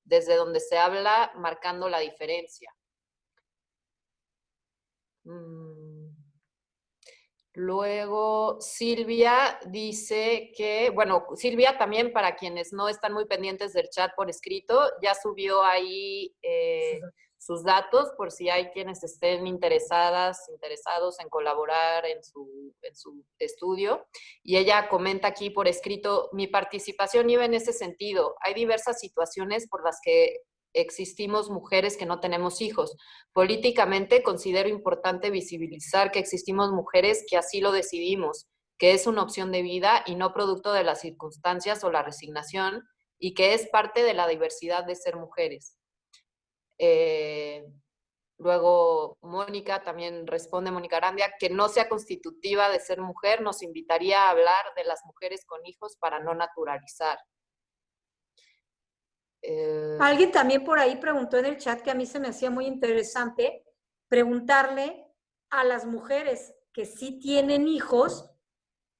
desde donde se habla, marcando la diferencia. Luego Silvia dice que, bueno, Silvia también, para quienes no están muy pendientes del chat por escrito, ya subió ahí sus datos por si hay quienes estén interesados en colaborar en su estudio. Y ella comenta aquí por escrito, mi participación iba en ese sentido. Hay diversas situaciones por las que existimos mujeres que no tenemos hijos. Políticamente considero importante visibilizar que existimos mujeres que así lo decidimos, que es una opción de vida y no producto de las circunstancias o la resignación, y que es parte de la diversidad de ser mujeres. Luego Mónica también responde, Mónica Arandia, que no sea constitutiva de ser mujer, nos invitaría a hablar de las mujeres con hijos para no naturalizar. Alguien también por ahí preguntó en el chat, que a mí se me hacía muy interesante, preguntarle a las mujeres que sí tienen hijos,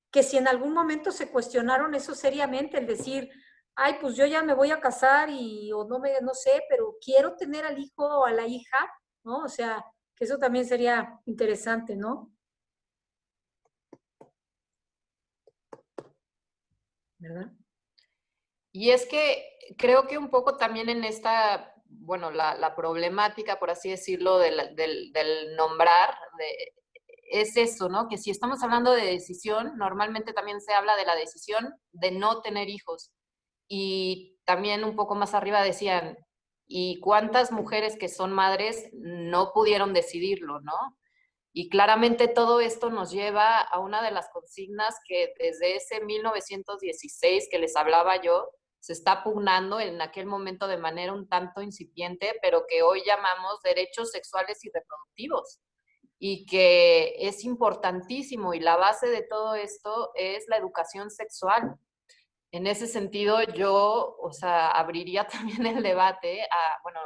que si en algún momento se cuestionaron eso seriamente, el decir, ay, pues yo ya me voy a casar y, o no sé, pero quiero tener al hijo o a la hija, ¿no? O sea, que eso también sería interesante, ¿no? ¿Verdad? Y es que creo que un poco también en esta, bueno, la problemática, por así decirlo, del nombrar, es eso, ¿no? Que si estamos hablando de decisión, normalmente también se habla de la decisión de no tener hijos. Y también un poco más arriba decían, ¿y cuántas mujeres que son madres no pudieron decidirlo, ¿no? Y claramente todo esto nos lleva a una de las consignas que desde ese 1916 que les hablaba yo, se está pugnando en aquel momento de manera un tanto incipiente, pero que hoy llamamos derechos sexuales y reproductivos. Y que es importantísimo, y la base de todo esto es la educación sexual. En ese sentido, yo, o sea, abriría también el debate, bueno,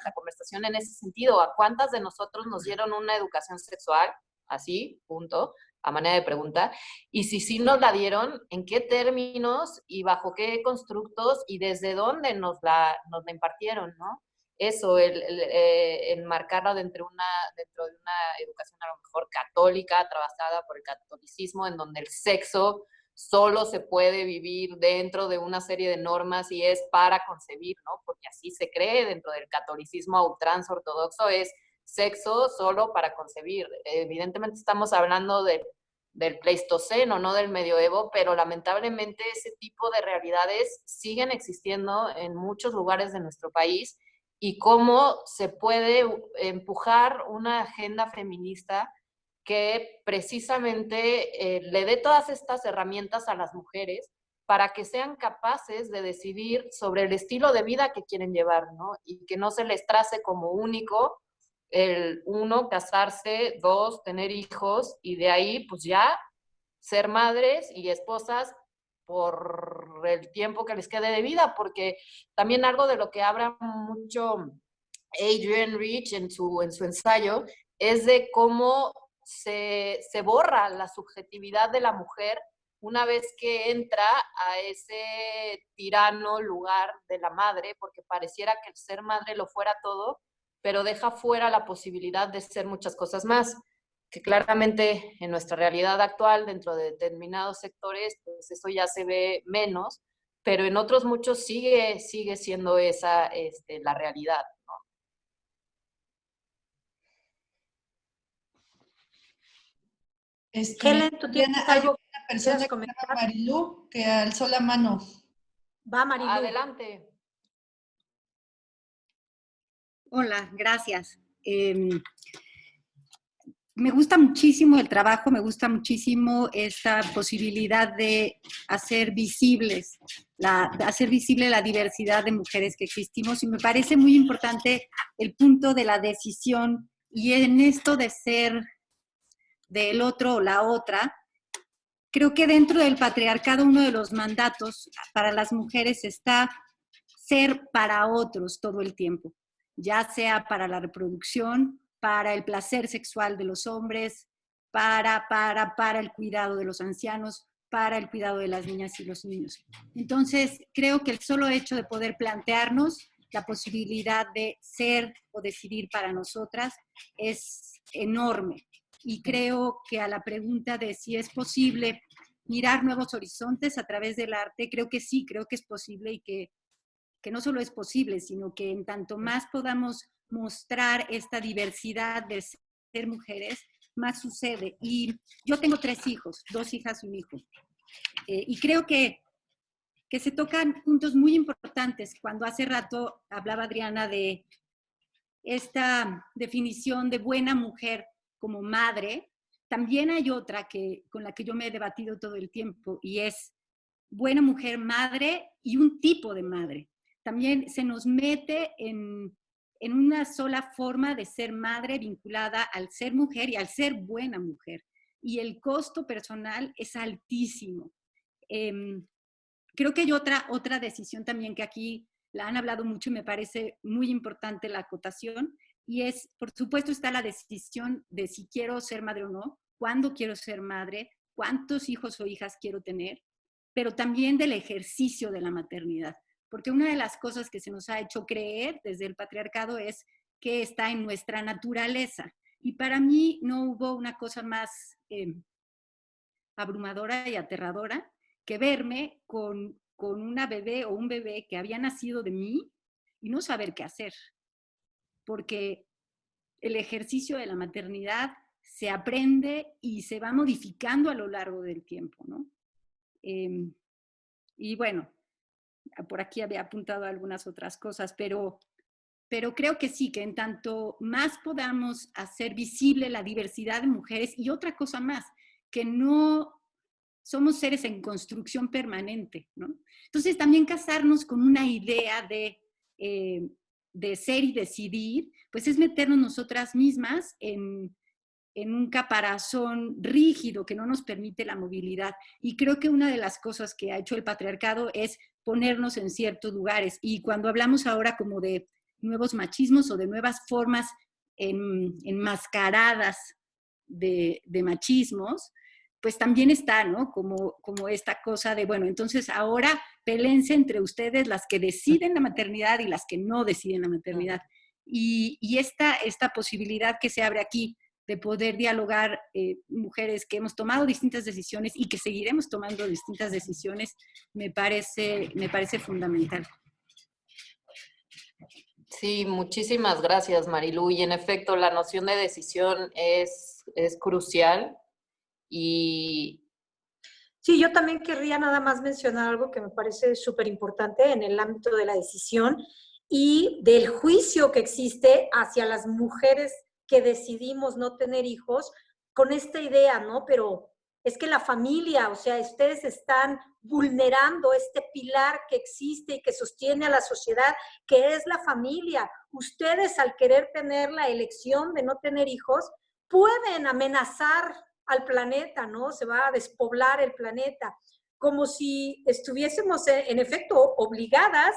la conversación en ese sentido, a cuántas de nosotros nos dieron una educación sexual, así, punto, a manera de pregunta, y si sí nos la dieron, en qué términos y bajo qué constructos y desde dónde nos la impartieron, ¿no? Eso, enmarcarla dentro de una educación a lo mejor católica, trabajada por el catolicismo, en donde el sexo solo se puede vivir dentro de una serie de normas y es para concebir, ¿no? Porque así se cree dentro del catolicismo a ultranza ortodoxo, es sexo solo para concebir. Evidentemente estamos hablando del Pleistoceno, no del Medioevo, pero lamentablemente ese tipo de realidades siguen existiendo en muchos lugares de nuestro país, y cómo se puede empujar una agenda feminista que precisamente le dé todas estas herramientas a las mujeres para que sean capaces de decidir sobre el estilo de vida que quieren llevar, ¿no? Y que no se les trace como único el uno, casarse, dos, tener hijos, y de ahí pues ya ser madres y esposas por el tiempo que les quede de vida, porque también algo de lo que habla mucho Adrienne Rich en su ensayo es de cómo se borra la subjetividad de la mujer una vez que entra a ese tirano lugar de la madre, porque pareciera que el ser madre lo fuera todo, pero deja fuera la posibilidad de ser muchas cosas más, que claramente en nuestra realidad actual, dentro de determinados sectores, pues eso ya se ve menos, pero en otros muchos sigue siendo esa la realidad. Helen, ¿tú tienes Hay algo una que persona quieras que se comentar? llama Marilú que alzó la mano. Va, Marilu. Adelante. Hola, gracias. Me gusta muchísimo el trabajo, me gusta muchísimo esta posibilidad de hacer hacer visible la diversidad de mujeres que existimos, y me parece muy importante el punto de la decisión, y en esto de ser del otro o la otra. Creo que dentro del patriarcado uno de los mandatos para las mujeres está ser para otros todo el tiempo, ya sea para la reproducción, para el placer sexual de los hombres, para el cuidado de los ancianos, para el cuidado de las niñas y los niños. Entonces, creo que el solo hecho de poder plantearnos la posibilidad de ser o decidir para nosotras es enorme. Y creo que a la pregunta de si es posible mirar nuevos horizontes a través del arte, creo que sí, creo que es posible, y que no solo es posible, sino que en tanto más podamos mostrar esta diversidad de ser mujeres, más sucede. Y yo tengo 3 hijos, 2 hijas y un hijo. Y creo que se tocan puntos muy importantes. Cuando hace rato hablaba Adriana de esta definición de buena mujer como madre, también hay otra con la que yo me he debatido todo el tiempo, y es buena mujer madre y un tipo de madre. También se nos mete en una sola forma de ser madre vinculada al ser mujer y al ser buena mujer. Y el costo personal es altísimo. Creo que hay otra decisión también que aquí la han hablado mucho y me parece muy importante la acotación, y es, por supuesto, está la decisión de si quiero ser madre o no, cuándo quiero ser madre, cuántos hijos o hijas quiero tener, pero también del ejercicio de la maternidad. Porque una de las cosas que se nos ha hecho creer desde el patriarcado es que está en nuestra naturaleza. Y para mí no hubo una cosa más abrumadora y aterradora que verme con una bebé o un bebé que había nacido de mí y no saber qué hacer. Porque el ejercicio de la maternidad se aprende y se va modificando a lo largo del tiempo, ¿no? Y bueno, por aquí había apuntado algunas otras cosas, pero creo que sí, que en tanto más podamos hacer visible la diversidad de mujeres, y otra cosa más, que no somos seres en construcción permanente, ¿no? Entonces también casarnos con una idea de ser y decidir, pues es meternos nosotras mismas en un caparazón rígido que no nos permite la movilidad. Y creo que una de las cosas que ha hecho el patriarcado es ponernos en ciertos lugares. Y cuando hablamos ahora como de nuevos machismos o de nuevas formas enmascaradas de machismos, pues también está, ¿no? Como esta cosa de, bueno, entonces ahora pelense entre ustedes las que deciden la maternidad y las que no deciden la maternidad. Y esta posibilidad que se abre aquí de poder dialogar mujeres que hemos tomado distintas decisiones y que seguiremos tomando distintas decisiones, me parece fundamental. Sí, muchísimas gracias, Marilu. Y en efecto, la noción de decisión es crucial. Y sí, yo también querría nada más mencionar algo que me parece súper importante en el ámbito de la decisión y del juicio que existe hacia las mujeres que decidimos no tener hijos, con esta idea, ¿no? Pero es que la familia, o sea, ustedes están vulnerando este pilar que existe y que sostiene a la sociedad, que es la familia. Ustedes, al querer tener la elección de no tener hijos, pueden amenazar al planeta, ¿no? Se va a despoblar el planeta, como si estuviésemos en efecto obligadas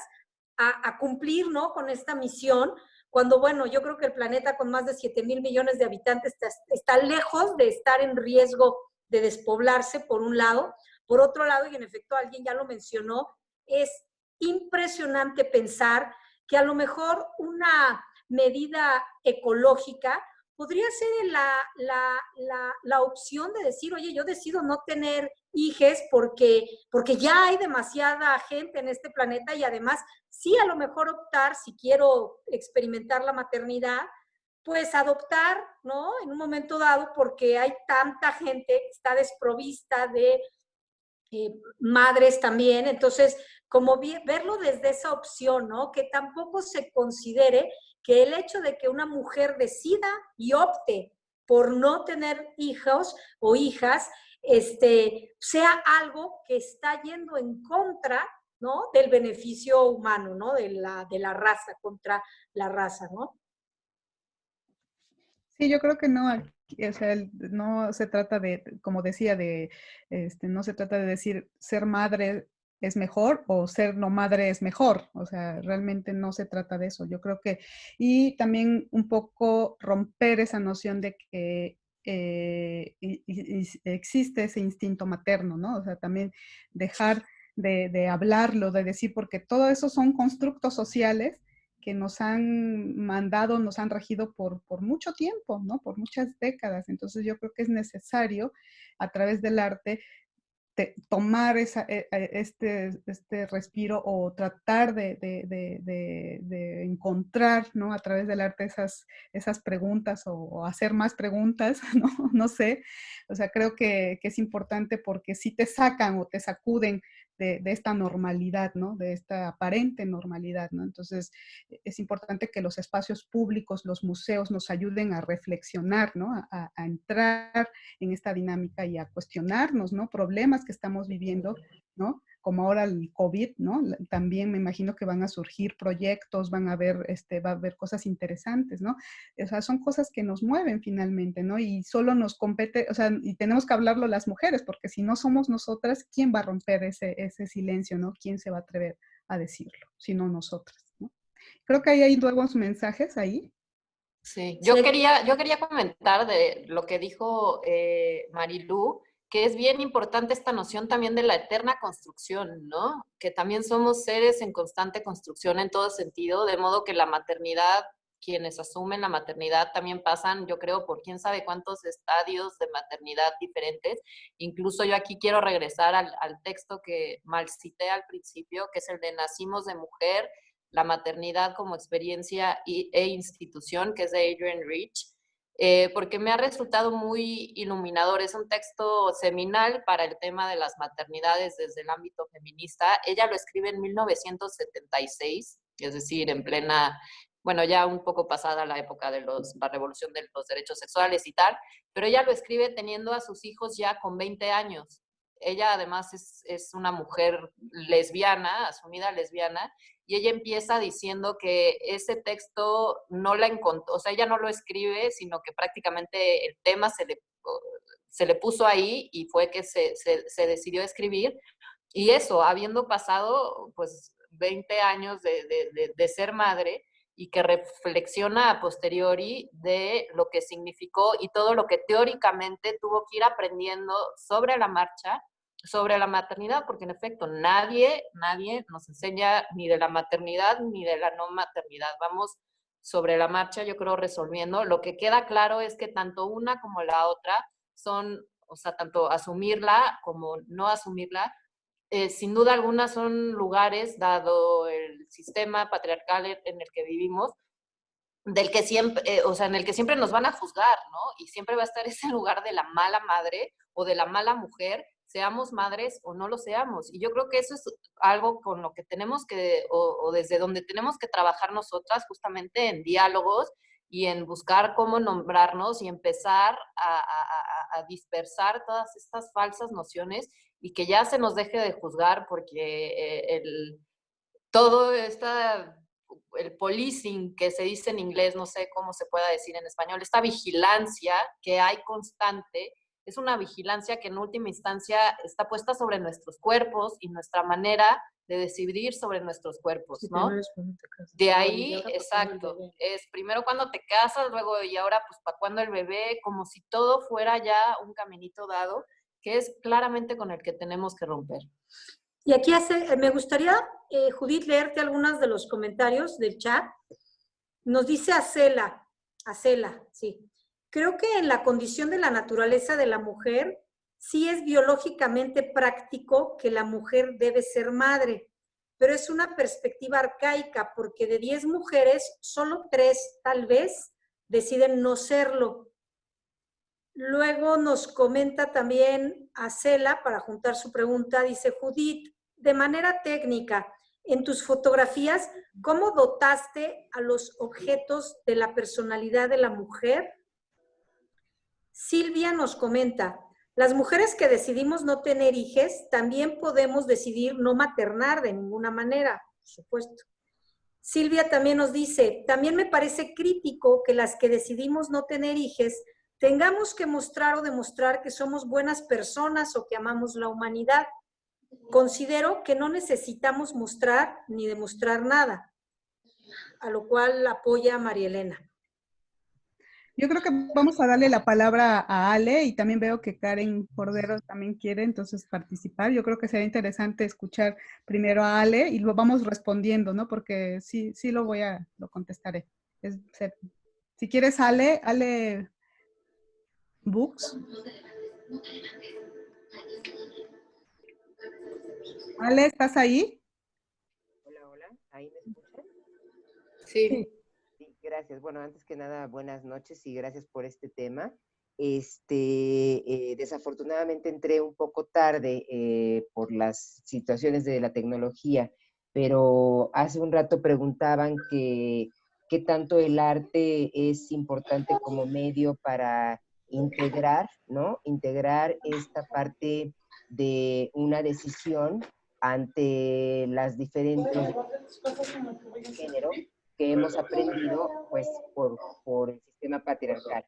a cumplir, ¿no? Con esta misión, cuando, bueno, yo creo que el planeta con más de 7,000 millones de habitantes está lejos de estar en riesgo de despoblarse, por un lado. Por otro lado, y en efecto alguien ya lo mencionó, es impresionante pensar que a lo mejor una medida ecológica podría ser la opción de decir, oye, yo decido no tener hijes porque ya hay demasiada gente en este planeta, y además sí, a lo mejor optar, si quiero experimentar la maternidad, pues adoptar, ¿no? En un momento dado, porque hay tanta gente que está desprovista de madres también. Entonces, como verlo desde esa opción, ¿no? Que tampoco se considere que el hecho de que una mujer decida y opte por no tener hijos o hijas, sea algo que está yendo en contra, ¿no?, del beneficio humano, ¿no?, de la raza, contra la raza, ¿no? Sí, yo creo que no, o sea, no se trata de, como decía, no se trata de decir ser madre es mejor o ser no madre es mejor, o sea, realmente no se trata de eso. Yo creo que, y también un poco romper esa noción de que existe ese instinto materno, ¿no? O sea, también dejar de hablarlo, de decir, porque todo eso son constructos sociales que nos han mandado, nos han regido por mucho tiempo, ¿no? Por muchas décadas. Entonces yo creo que es necesario, a través del arte, tomar este respiro o tratar de encontrar, ¿no?, a través del arte esas preguntas o hacer más preguntas, ¿no? No sé. O sea, creo que es importante porque sí te sacan o te sacuden de esta normalidad, ¿no? De esta aparente normalidad, ¿no? Entonces, es importante que los espacios públicos, los museos nos ayuden a reflexionar, ¿no? A entrar en esta dinámica y a cuestionarnos, ¿no? Problemas que estamos viviendo, ¿no? Como ahora el COVID, ¿no? También me imagino que van a surgir proyectos, va a haber cosas interesantes, ¿no? O sea, son cosas que nos mueven finalmente, ¿no? Y solo nos compete, o sea, y tenemos que hablarlo las mujeres, porque si no somos nosotras, ¿quién va a romper ese silencio, ¿no? ¿Quién se va a atrever a decirlo? Si no nosotras, ¿no? Creo que ahí hay nuevos mensajes ahí. Sí, yo quería comentar de lo que dijo Marilú, que es bien importante esta noción también de la eterna construcción, ¿no? Que también somos seres en constante construcción en todo sentido, de modo que la maternidad, quienes asumen la maternidad también pasan, yo creo, por quién sabe cuántos estadios de maternidad diferentes. Incluso yo aquí quiero regresar al texto que mal cité al principio, que es el de Nacimos de Mujer, la maternidad como experiencia e institución, que es de Adrienne Rich, porque me ha resultado muy iluminador. Es un texto seminal para el tema de las maternidades desde el ámbito feminista. Ella lo escribe en 1976, es decir, en plena, bueno, ya un poco pasada la época de la revolución de los derechos sexuales y tal, pero ella lo escribe teniendo a sus hijos ya con 20 años. Ella además es una mujer lesbiana, asumida lesbiana, y ella empieza diciendo que ese texto no la encontró, o sea, ella no lo escribe, sino que prácticamente el tema se le puso ahí y fue que se decidió escribir. Y eso, habiendo pasado pues 20 años de ser madre y que reflexiona a posteriori de lo que significó y todo lo que teóricamente tuvo que ir aprendiendo sobre la marcha, sobre la maternidad, porque en efecto nadie nos enseña ni de la maternidad ni de la no maternidad. Vamos sobre la marcha, yo creo, resolviendo. Lo que queda claro es que tanto una como la otra son, o sea, tanto asumirla como no asumirla, sin duda alguna son lugares, dado el sistema patriarcal en el que vivimos, del que siempre, o sea, en el que siempre nos van a juzgar, ¿no? Y siempre va a estar ese lugar de la mala madre o de la mala mujer, seamos madres o no lo seamos. Y yo creo que eso es algo con lo que tenemos que, o desde donde tenemos que trabajar nosotras, justamente en diálogos y en buscar cómo nombrarnos y empezar a dispersar todas estas falsas nociones y que ya se nos deje de juzgar, porque todo el policing que se dice en inglés, no sé cómo se pueda decir en español, esta vigilancia que hay constante, es una vigilancia que en última instancia está puesta sobre nuestros cuerpos y nuestra manera de decidir sobre nuestros cuerpos, ¿no? De ahí, exacto, es primero cuando te casas, luego y ahora pues para cuando el bebé, como si todo fuera ya un caminito dado, que es claramente con el que tenemos que romper. Y aquí me gustaría, Judith, leerte algunos de los comentarios del chat. Nos dice Acela, sí. Creo que en la condición de la naturaleza de la mujer, sí es biológicamente práctico que la mujer debe ser madre, pero es una perspectiva arcaica, porque de 10 mujeres, solo 3 tal vez deciden no serlo. Luego nos comenta también Acela, para juntar su pregunta, dice Judith, de manera técnica, en tus fotografías, ¿cómo dotaste a los objetos de la personalidad de la mujer? Silvia nos comenta, las mujeres que decidimos no tener hijes, también podemos decidir no maternar de ninguna manera, por supuesto. Silvia también nos dice, también me parece crítico que las que decidimos no tener hijes tengamos que mostrar o demostrar que somos buenas personas o que amamos la humanidad. Considero que no necesitamos mostrar ni demostrar nada, a lo cual apoya María Elena. Yo creo que vamos a darle la palabra a Ale y también veo que Karen Cordero también quiere entonces participar. Yo creo que sería interesante escuchar primero a Ale y lo vamos respondiendo, ¿no? Porque sí lo contestaré. Si quieres Ale Books. Ale, ¿estás ahí? Hola, ¿ahí me escuchan? Sí. Sí, gracias. Bueno, antes que nada, buenas noches y gracias por este tema. Desafortunadamente entré un poco tarde por las situaciones de la tecnología, pero hace un rato preguntaban qué tanto el arte es importante como medio para integrar, ¿no? Integrar esta parte de una decisión ante los diferentes género que hemos aprendido pues por el sistema patriarcal.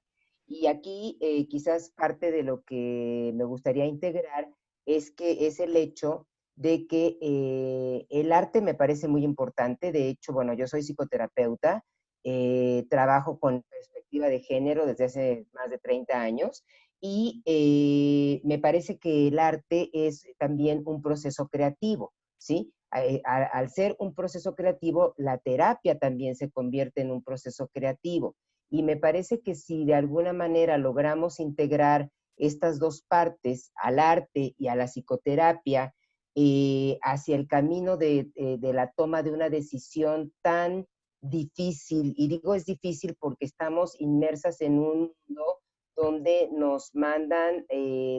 Y aquí quizás parte de lo que me gustaría integrar es el hecho de que el arte me parece muy importante. De hecho, bueno, yo soy psicoterapeuta, trabajo con perspectiva de género desde hace más de 30 años y me parece que el arte es también un proceso creativo, ¿sí? Al ser un proceso creativo, la terapia también se convierte en un proceso creativo. Y me parece que si de alguna manera logramos integrar estas dos partes, al arte y a la psicoterapia, hacia el camino de la toma de una decisión tan difícil, y digo es difícil porque estamos inmersas en un mundo donde nos mandan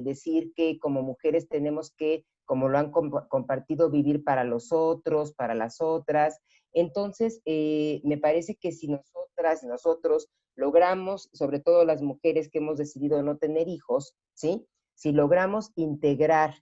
decir que como mujeres tenemos que, como lo han compartido, vivir para los otros, para las otras. Entonces, me parece que si nosotras, nosotros logramos, sobre todo las mujeres que hemos decidido no tener hijos, ¿sí? Si logramos integrar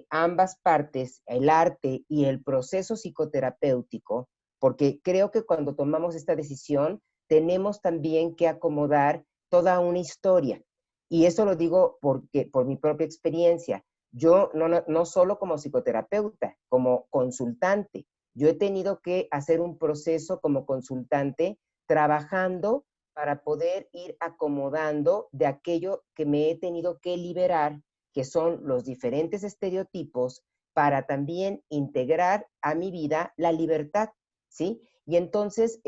ambas partes, el arte y el proceso psicoterapéutico, porque creo que cuando tomamos esta decisión tenemos también que acomodar toda una historia. Y eso lo digo por mi propia experiencia. Yo no solo como psicoterapeuta, como consultante. Yo he tenido que hacer un proceso como consultante trabajando para poder ir acomodando de aquello que me he tenido que liberar, que son los diferentes estereotipos, para también integrar a mi vida la libertad, ¿sí? Y entonces,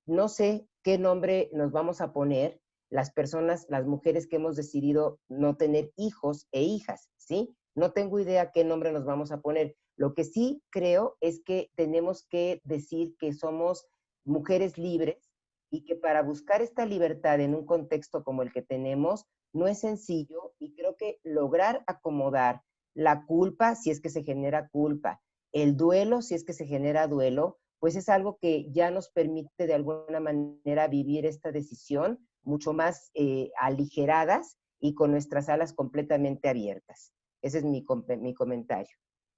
no sé qué nombre nos vamos a poner las personas, las mujeres que hemos decidido no tener hijos e hijas, ¿sí? No tengo idea qué nombre nos vamos a poner. Lo que sí creo es que tenemos que decir que somos mujeres libres y que para buscar esta libertad en un contexto como el que tenemos no es sencillo, y creo que lograr acomodar la culpa, si es que se genera culpa, el duelo, si es que se genera duelo, pues es algo que ya nos permite de alguna manera vivir esta decisión mucho más aligeradas y con nuestras alas completamente abiertas. Ese es mi comentario.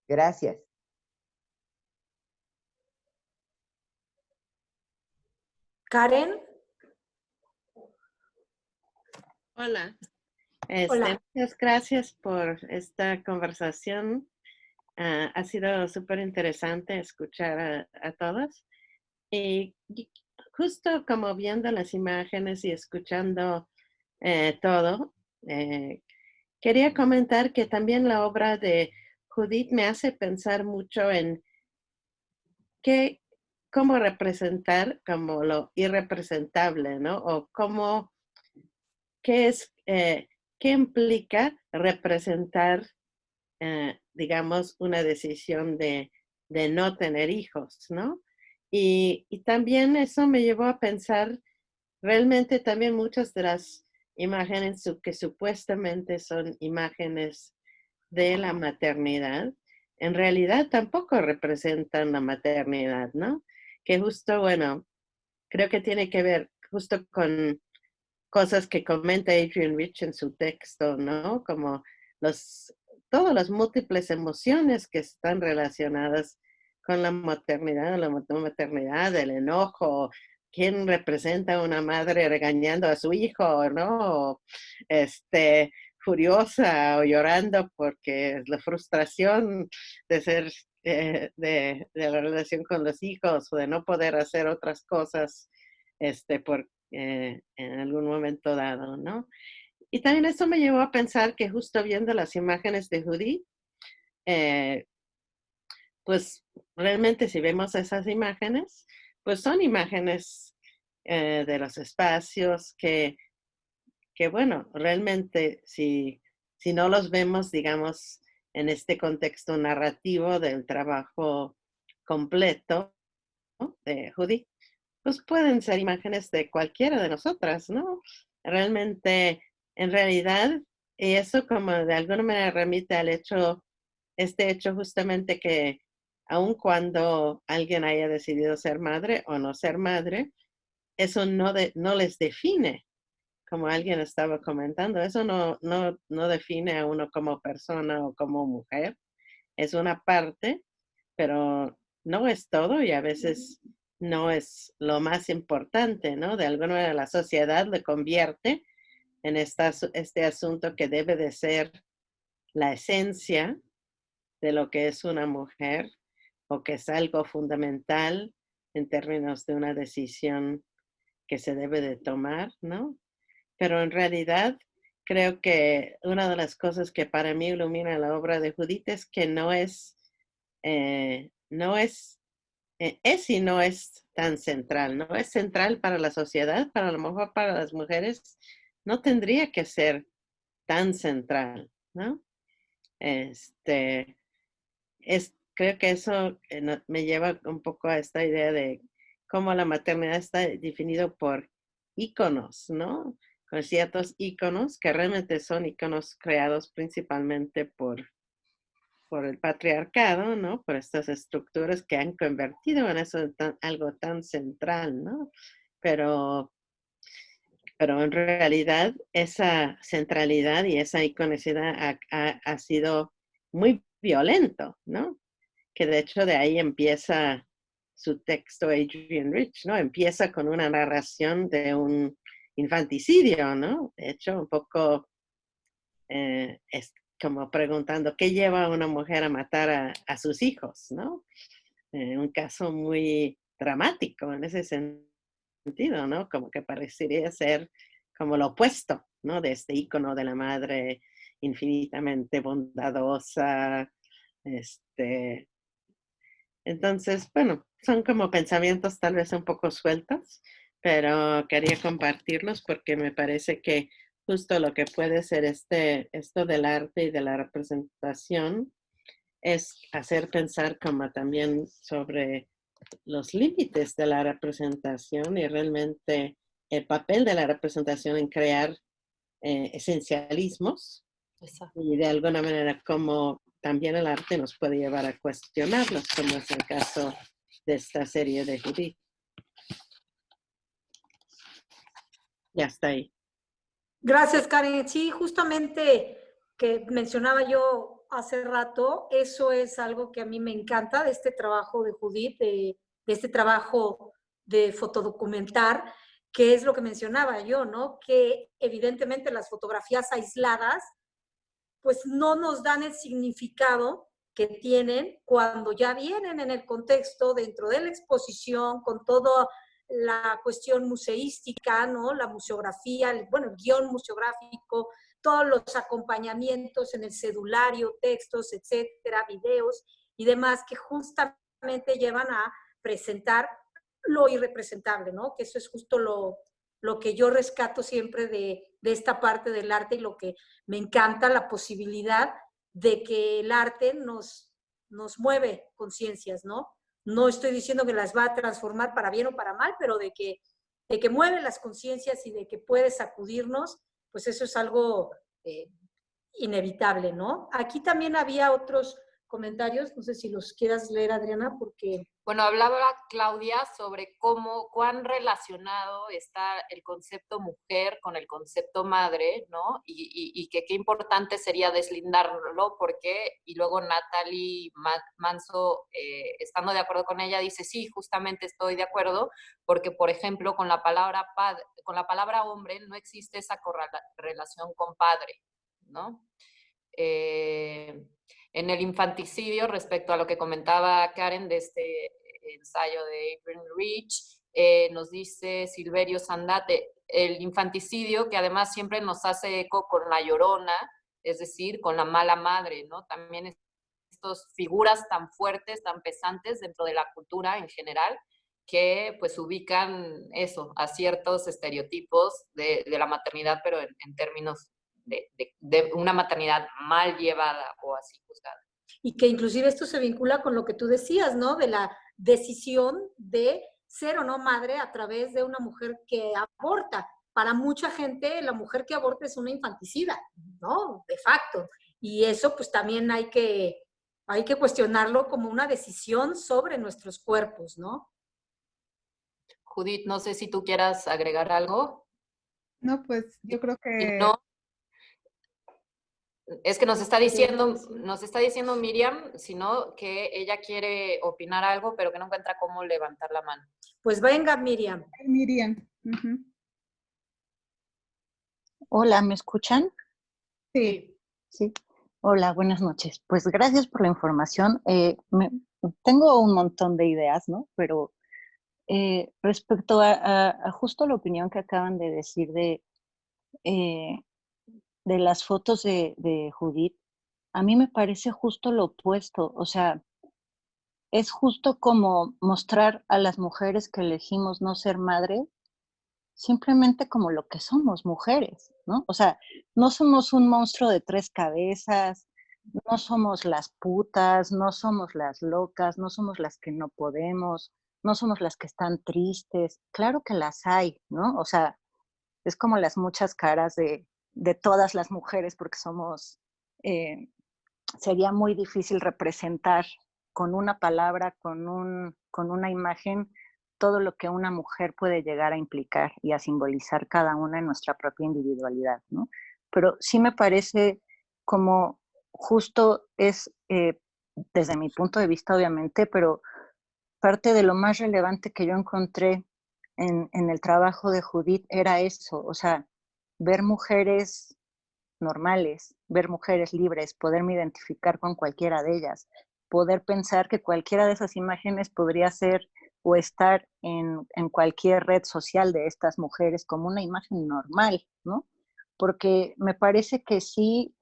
Gracias. Karen. Hola. Hola. Muchas gracias por esta conversación. Ha sido súper interesante escuchar a todos. Y justo como viendo las imágenes y escuchando todo, quería comentar que también la obra de Judith me hace pensar mucho en cómo representar como lo irrepresentable, ¿no? O qué implica representar, digamos, una decisión de no tener hijos, ¿no? Y también eso me llevó a pensar realmente también muchas de las imágenes que supuestamente son imágenes de la maternidad, en realidad tampoco representan la maternidad, ¿no? Que justo, bueno, creo que tiene que ver justo con cosas que comenta Adrienne Rich en su texto, ¿no? Como todas las múltiples emociones que están relacionadas con la maternidad, el enojo, quién representa a una madre regañando a su hijo, ¿no? O, furiosa o llorando porque la frustración de ser, de la relación con los hijos o de no poder hacer otras cosas, en algún momento dado, ¿no? Y también eso me llevó a pensar que justo viendo las imágenes de Judith, pues realmente si vemos esas imágenes, pues son imágenes de los espacios que bueno, realmente si no los vemos, digamos, en este contexto narrativo del trabajo completo, ¿no?, de Judith, pues pueden ser imágenes de cualquiera de nosotras, ¿no? Realmente, en realidad, y eso como de alguna manera remite al hecho, este hecho justamente que aun cuando alguien haya decidido ser madre o no ser madre, eso no les define, como alguien estaba comentando, eso no define a uno como persona o como mujer, es una parte, pero no es todo y a veces no es lo más importante, ¿no? De alguna manera la sociedad le convierte en este asunto que debe de ser la esencia de lo que es una mujer o que es algo fundamental en términos de una decisión que se debe de tomar, ¿no? Pero en realidad creo que una de las cosas que para mí ilumina la obra de Judith es que es y no es tan central, no es central para la sociedad, para a lo mejor para las mujeres no tendría que ser tan central, ¿no? Creo que eso me lleva un poco a esta idea de cómo la maternidad está definido por íconos, ¿no? Con ciertos íconos que realmente son íconos creados principalmente por el patriarcado, ¿no? Por estas estructuras que han convertido en eso algo tan central, ¿no? Pero en realidad esa centralidad y esa iconicidad ha sido muy violento, ¿no? Que de hecho de ahí empieza su texto Adrienne Rich, ¿no? Empieza con una narración de un infanticidio, ¿no? De hecho, un poco es como preguntando, ¿qué lleva a una mujer a matar a sus hijos, ¿no? Un caso muy dramático en ese sentido, ¿no? Como que parecería ser como lo opuesto, ¿no? De este ícono de la madre infinitamente bondadosa, Entonces, bueno, son como pensamientos tal vez un poco sueltos, pero quería compartirlos porque me parece que justo lo que puede ser esto del arte y de la representación es hacer pensar como también sobre los límites de la representación y realmente el papel de la representación en crear esencialismos. Exacto. Y de alguna manera como también el arte nos puede llevar a cuestionarlos, como es el caso de esta serie de Judith. Ya está ahí. Gracias, Karen. Sí, justamente que mencionaba yo hace rato, eso es algo que a mí me encanta de este trabajo de Judith, de este trabajo de fotodocumentar, que es lo que mencionaba yo, ¿no? Que evidentemente las fotografías aisladas pues no nos dan el significado que tienen cuando ya vienen en el contexto, dentro de la exposición, con toda la cuestión museística, ¿no? La museografía, el guión museográfico, todos los acompañamientos en el cedulario, textos, etcétera, videos y demás que justamente llevan a presentar lo irrepresentable, ¿no? Que eso es justo lo que yo rescato siempre de esta parte del arte y lo que me encanta, la posibilidad de que el arte nos mueve conciencias, ¿no? No estoy diciendo que las va a transformar para bien o para mal, pero de que mueve las conciencias y de que puede sacudirnos, pues eso es algo inevitable, ¿no? Aquí también había otros comentarios, no sé si los quieras leer, Adriana, porque... Bueno, hablaba Claudia sobre cuán relacionado está el concepto mujer con el concepto madre, ¿no? Y que qué importante sería deslindarlo, porque, y luego Natalie Manso, estando de acuerdo con ella, dice, sí, justamente estoy de acuerdo, porque, por ejemplo, con la palabra hombre no existe esa correlación con padre, ¿no? En el infanticidio, respecto a lo que comentaba Karen de este ensayo de Adrienne Rich, nos dice Silverio Sandate, el infanticidio que además siempre nos hace eco con la Llorona, es decir, con la mala madre, ¿no? También estas figuras tan fuertes, tan pesantes dentro de la cultura en general, que pues ubican eso, a ciertos estereotipos de la maternidad, pero en términos de una maternidad mal llevada o así juzgada. Y que inclusive esto se vincula con lo que tú decías, ¿no? De la decisión de ser o no madre a través de una mujer que aborta. Para mucha gente, la mujer que aborta es una infanticida, ¿no? De facto. Y eso pues también hay que cuestionarlo como una decisión sobre nuestros cuerpos, ¿no? Judith, no sé si tú quieras agregar algo. No, pues yo creo Si que... no, es que nos está diciendo Miriam, sino que ella quiere opinar algo, pero que no encuentra cómo levantar la mano. Pues venga, Miriam. Miriam. Uh-huh. Hola, ¿me escuchan? Sí. Sí. Hola, buenas noches. Pues gracias por la información. Tengo un montón de ideas, ¿no? Pero respecto a justo la opinión que acaban de decir de las fotos de Judith, a mí me parece justo lo opuesto. O sea, es justo como mostrar a las mujeres que elegimos no ser madre, simplemente como lo que somos, mujeres, ¿no? O sea, no somos un monstruo de 3 cabezas, no somos las putas, no somos las locas, no somos las que no podemos, no somos las que están tristes. Claro que las hay, ¿no? O sea, es como las muchas caras de todas las mujeres, porque sería muy difícil representar con una palabra, con una imagen, todo lo que una mujer puede llegar a implicar y a simbolizar cada una en nuestra propia individualidad, ¿no? Pero sí me parece como justo es, desde mi punto de vista obviamente, pero parte de lo más relevante que yo encontré en el trabajo de Judith era eso, o sea, ver mujeres normales, ver mujeres libres, poderme identificar con cualquiera de ellas, poder pensar que cualquiera de esas imágenes podría ser o estar en cualquier red social de estas mujeres como una imagen normal, ¿no? Porque me parece que sí,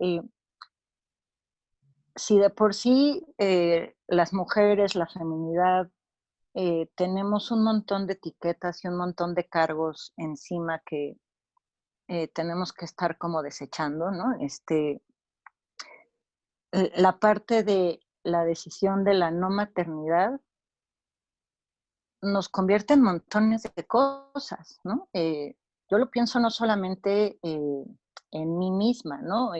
si de por sí las mujeres, la feminidad, tenemos un montón de etiquetas y un montón de cargos encima que tenemos que estar como desechando, ¿no? La parte de la decisión de la no maternidad nos convierte en montones de cosas, ¿no? Yo lo pienso no solamente en mí misma, ¿no?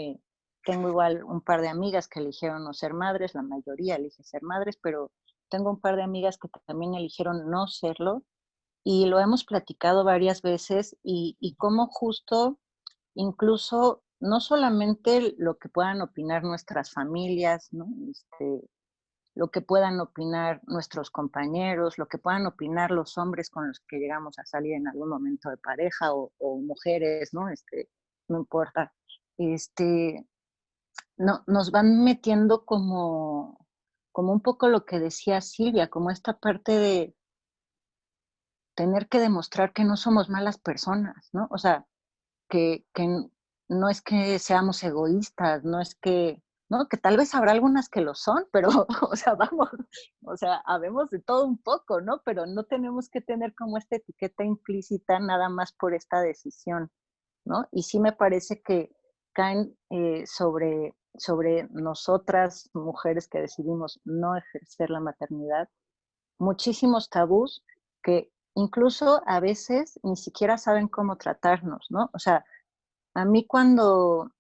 Tengo igual un par de amigas que eligieron no ser madres, la mayoría elige ser madres, pero tengo un par de amigas que también eligieron no serlo y lo hemos platicado varias veces y cómo justo incluso no solamente lo que puedan opinar nuestras familias, ¿no? Lo que puedan opinar nuestros compañeros, lo que puedan opinar los hombres con los que llegamos a salir en algún momento de pareja o mujeres, ¿no? No importa. No, nos van metiendo como un poco lo que decía Silvia, como esta parte de tener que demostrar que no somos malas personas, ¿no? O sea, que no es que seamos egoístas, no es que, ¿no? Que tal vez habrá algunas que lo son, pero, o sea, vamos, o sea, habemos de todo un poco, ¿no? Pero no tenemos que tener como esta etiqueta implícita nada más por esta decisión, ¿no? Y sí me parece que caen sobre nosotras, mujeres que decidimos no ejercer la maternidad, muchísimos tabús que incluso a veces ni siquiera saben cómo tratarnos, ¿no? O sea, a mí cuando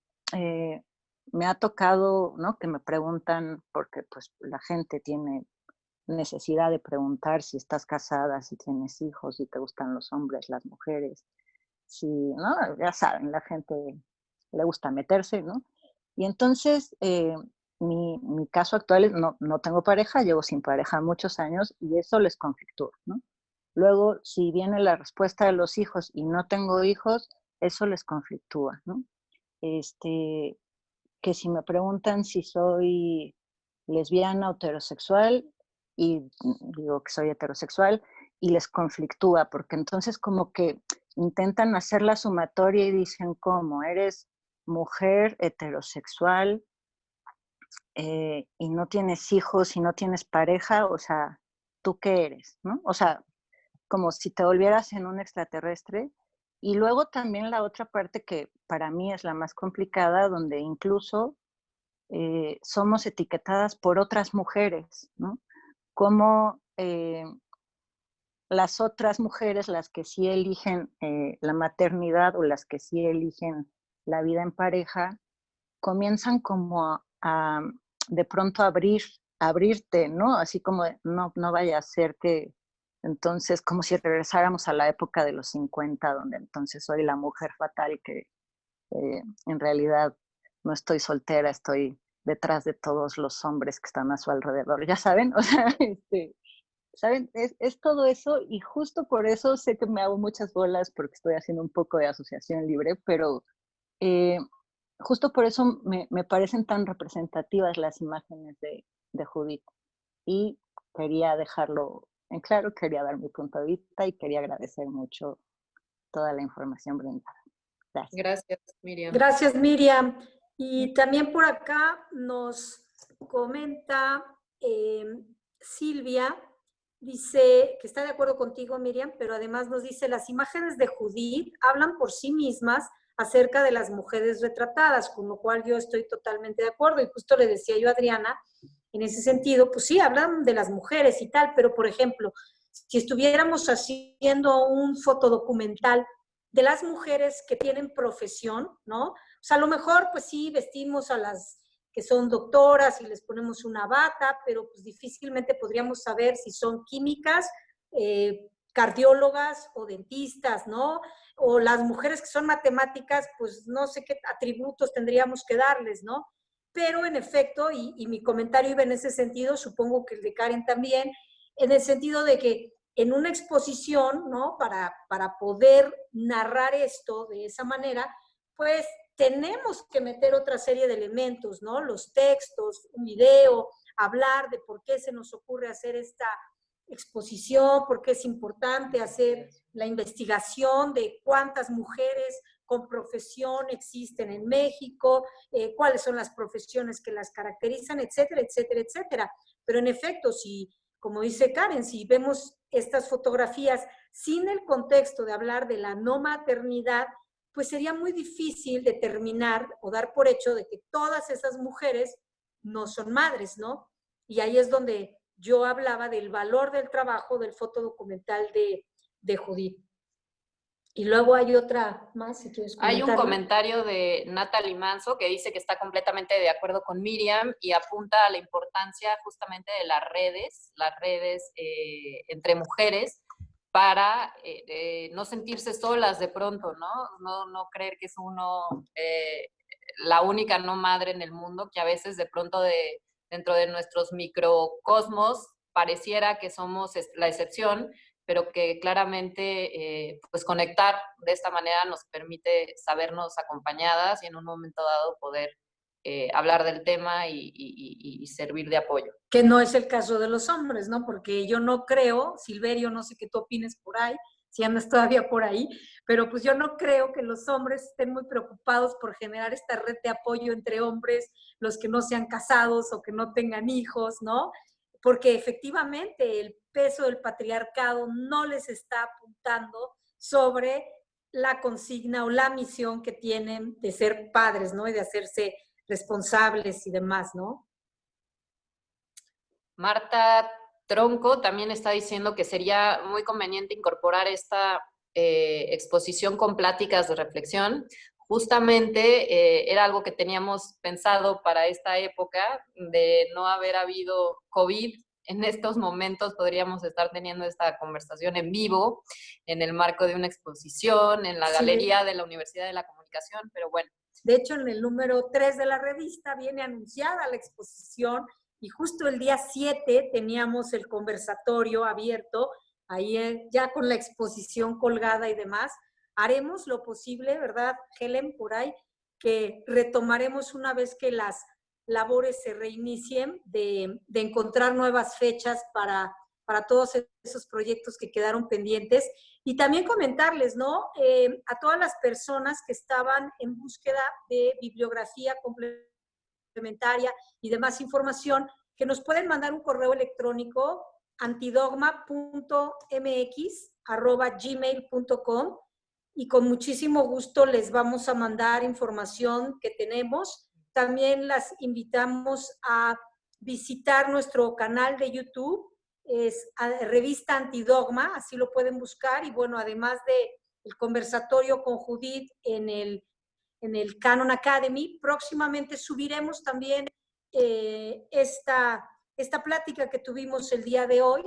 me ha tocado, ¿no? Que me preguntan, porque pues la gente tiene necesidad de preguntar si estás casada, si tienes hijos, si te gustan los hombres, las mujeres, si, ¿no? Ya saben, la gente le gusta meterse, ¿no? Y entonces, mi caso actual es, no tengo pareja, llevo sin pareja muchos años y eso les conflictúa, ¿no? Luego, si viene la respuesta de los hijos y no tengo hijos, eso les conflictúa, ¿no? Que si me preguntan si soy lesbiana o heterosexual, y digo que soy heterosexual, y les conflictúa, porque entonces como que intentan hacer la sumatoria y dicen, ¿cómo? ¿Eres mujer heterosexual y no tienes hijos y no tienes pareja? O sea, ¿tú qué eres? ¿No? O sea, como si te volvieras en un extraterrestre. Y luego también la otra parte que para mí es la más complicada, donde incluso somos etiquetadas por otras mujeres, ¿no? Como las otras mujeres, las que sí eligen la maternidad o las que sí eligen la vida en pareja, comienzan como a de pronto abrirte, ¿no? Así como no vaya a ser que entonces, como si regresáramos a la época de los 50, donde entonces soy la mujer fatal que en realidad no estoy soltera, estoy detrás de todos los hombres que están a su alrededor, ya saben, o sea, ¿saben? Es todo eso y justo por eso sé que me hago muchas bolas porque estoy haciendo un poco de asociación libre, pero justo por eso me parecen tan representativas las imágenes de Judith y quería dejarlo en claro, quería dar mi punto de vista y quería agradecer mucho toda la información brindada. Gracias. Gracias, Miriam. Gracias, Miriam. Y también por acá nos comenta Silvia, dice que está de acuerdo contigo, Miriam, pero además nos dice, las imágenes de Judith hablan por sí mismas acerca de las mujeres retratadas, con lo cual yo estoy totalmente de acuerdo. Y justo le decía yo a Adriana, en ese sentido, pues sí, hablan de las mujeres y tal, pero por ejemplo, si estuviéramos haciendo un fotodocumental de las mujeres que tienen profesión, ¿no? O sea, a lo mejor, pues sí, vestimos a las que son doctoras y les ponemos una bata, pero pues difícilmente podríamos saber si son químicas, cardiólogas o dentistas, ¿no? O las mujeres que son matemáticas, pues no sé qué atributos tendríamos que darles, ¿no? Pero en efecto, y mi comentario iba en ese sentido, supongo que el de Karen también, en el sentido de que en una exposición, ¿no? Para poder narrar esto de esa manera, pues tenemos que meter otra serie de elementos, ¿no? Los textos, un video, hablar de por qué se nos ocurre hacer esta exposición, por qué es importante hacer la investigación de cuántas mujeres con profesión existen en México, cuáles son las profesiones que las caracterizan, etcétera, etcétera, etcétera. Pero en efecto, si, como dice Karen, si vemos estas fotografías sin el contexto de hablar de la no maternidad, pues sería muy difícil determinar o dar por hecho de que todas esas mujeres no son madres, ¿no? Y ahí es donde yo hablaba del valor del trabajo del fotodocumental de Judith. Y luego hay otra más, si quieres comentarla. Hay un comentario de Natalie Manso que dice que está completamente de acuerdo con Miriam y apunta a la importancia justamente de las redes entre mujeres para no sentirse solas de pronto, ¿no? No creer que es uno la única no madre en el mundo, que a veces de pronto dentro de nuestros microcosmos pareciera que somos la excepción, pero que claramente pues conectar de esta manera nos permite sabernos acompañadas y en un momento dado poder hablar del tema y servir de apoyo. Que no es el caso de los hombres, ¿no? Porque yo no creo, Silverio, no sé qué tú opines por ahí, si andas todavía por ahí, pero pues yo no creo que los hombres estén muy preocupados por generar esta red de apoyo entre hombres, los que no sean casados o que no tengan hijos, ¿no? Porque efectivamente el peso del patriarcado no les está apuntando sobre la consigna o la misión que tienen de ser padres, ¿no? Y de hacerse responsables y demás, ¿no? Marta Tronco también está diciendo que sería muy conveniente incorporar esta exposición con pláticas de reflexión, justamente era algo que teníamos pensado para esta época, de no haber habido COVID. En estos momentos podríamos estar teniendo esta conversación en vivo, en el marco de una exposición, en la galería de la Universidad de la Comunicación, pero bueno. De hecho, en el número 3 de la revista viene anunciada la exposición y justo el día 7 teníamos el conversatorio abierto, ahí ya con la exposición colgada y demás. Haremos lo posible, ¿verdad, Helen, por ahí, que retomaremos una vez que las labores se reinicien, de encontrar nuevas fechas para todos esos proyectos que quedaron pendientes. Y también comentarles, ¿no? A todas las personas que estaban en búsqueda de bibliografía complementaria y demás información, que nos pueden mandar un correo electrónico antidogma.mx@gmail.com y con muchísimo gusto les vamos a mandar información que tenemos. También las invitamos a visitar nuestro canal de YouTube, es Revista Antidogma, así lo pueden buscar. Y bueno, además del conversatorio con Judith en el Canon Academy, próximamente subiremos también esta plática que tuvimos el día de hoy.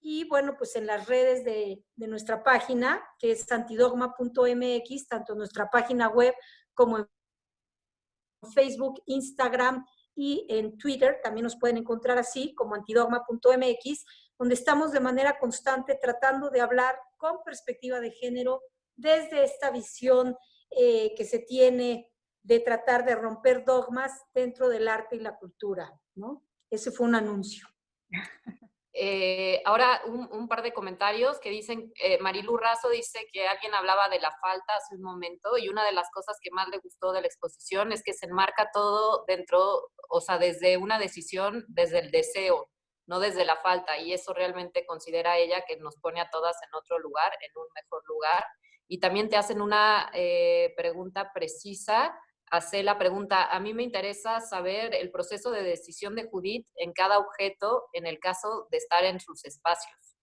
Y bueno, pues en las redes de nuestra página, que es antidogma.mx, tanto en nuestra página web como en Facebook, Instagram y en Twitter, también nos pueden encontrar así como antidogma.mx, donde estamos de manera constante tratando de hablar con perspectiva de género desde esta visión que se tiene de tratar de romper dogmas dentro del arte y la cultura, ¿no? Ese fue un anuncio. Ahora un par de comentarios que dicen, Marilu Razo dice que alguien hablaba de la falta hace un momento, y una de las cosas que más le gustó de la exposición es que se enmarca todo dentro, o sea, desde una decisión, desde el deseo, no desde la falta, y eso realmente considera ella que nos pone a todas en otro lugar, en un mejor lugar. Y también te hacen una pregunta precisa. Hace la pregunta, a mí me interesa saber el proceso de decisión de Judith en cada objeto en el caso de estar en sus espacios.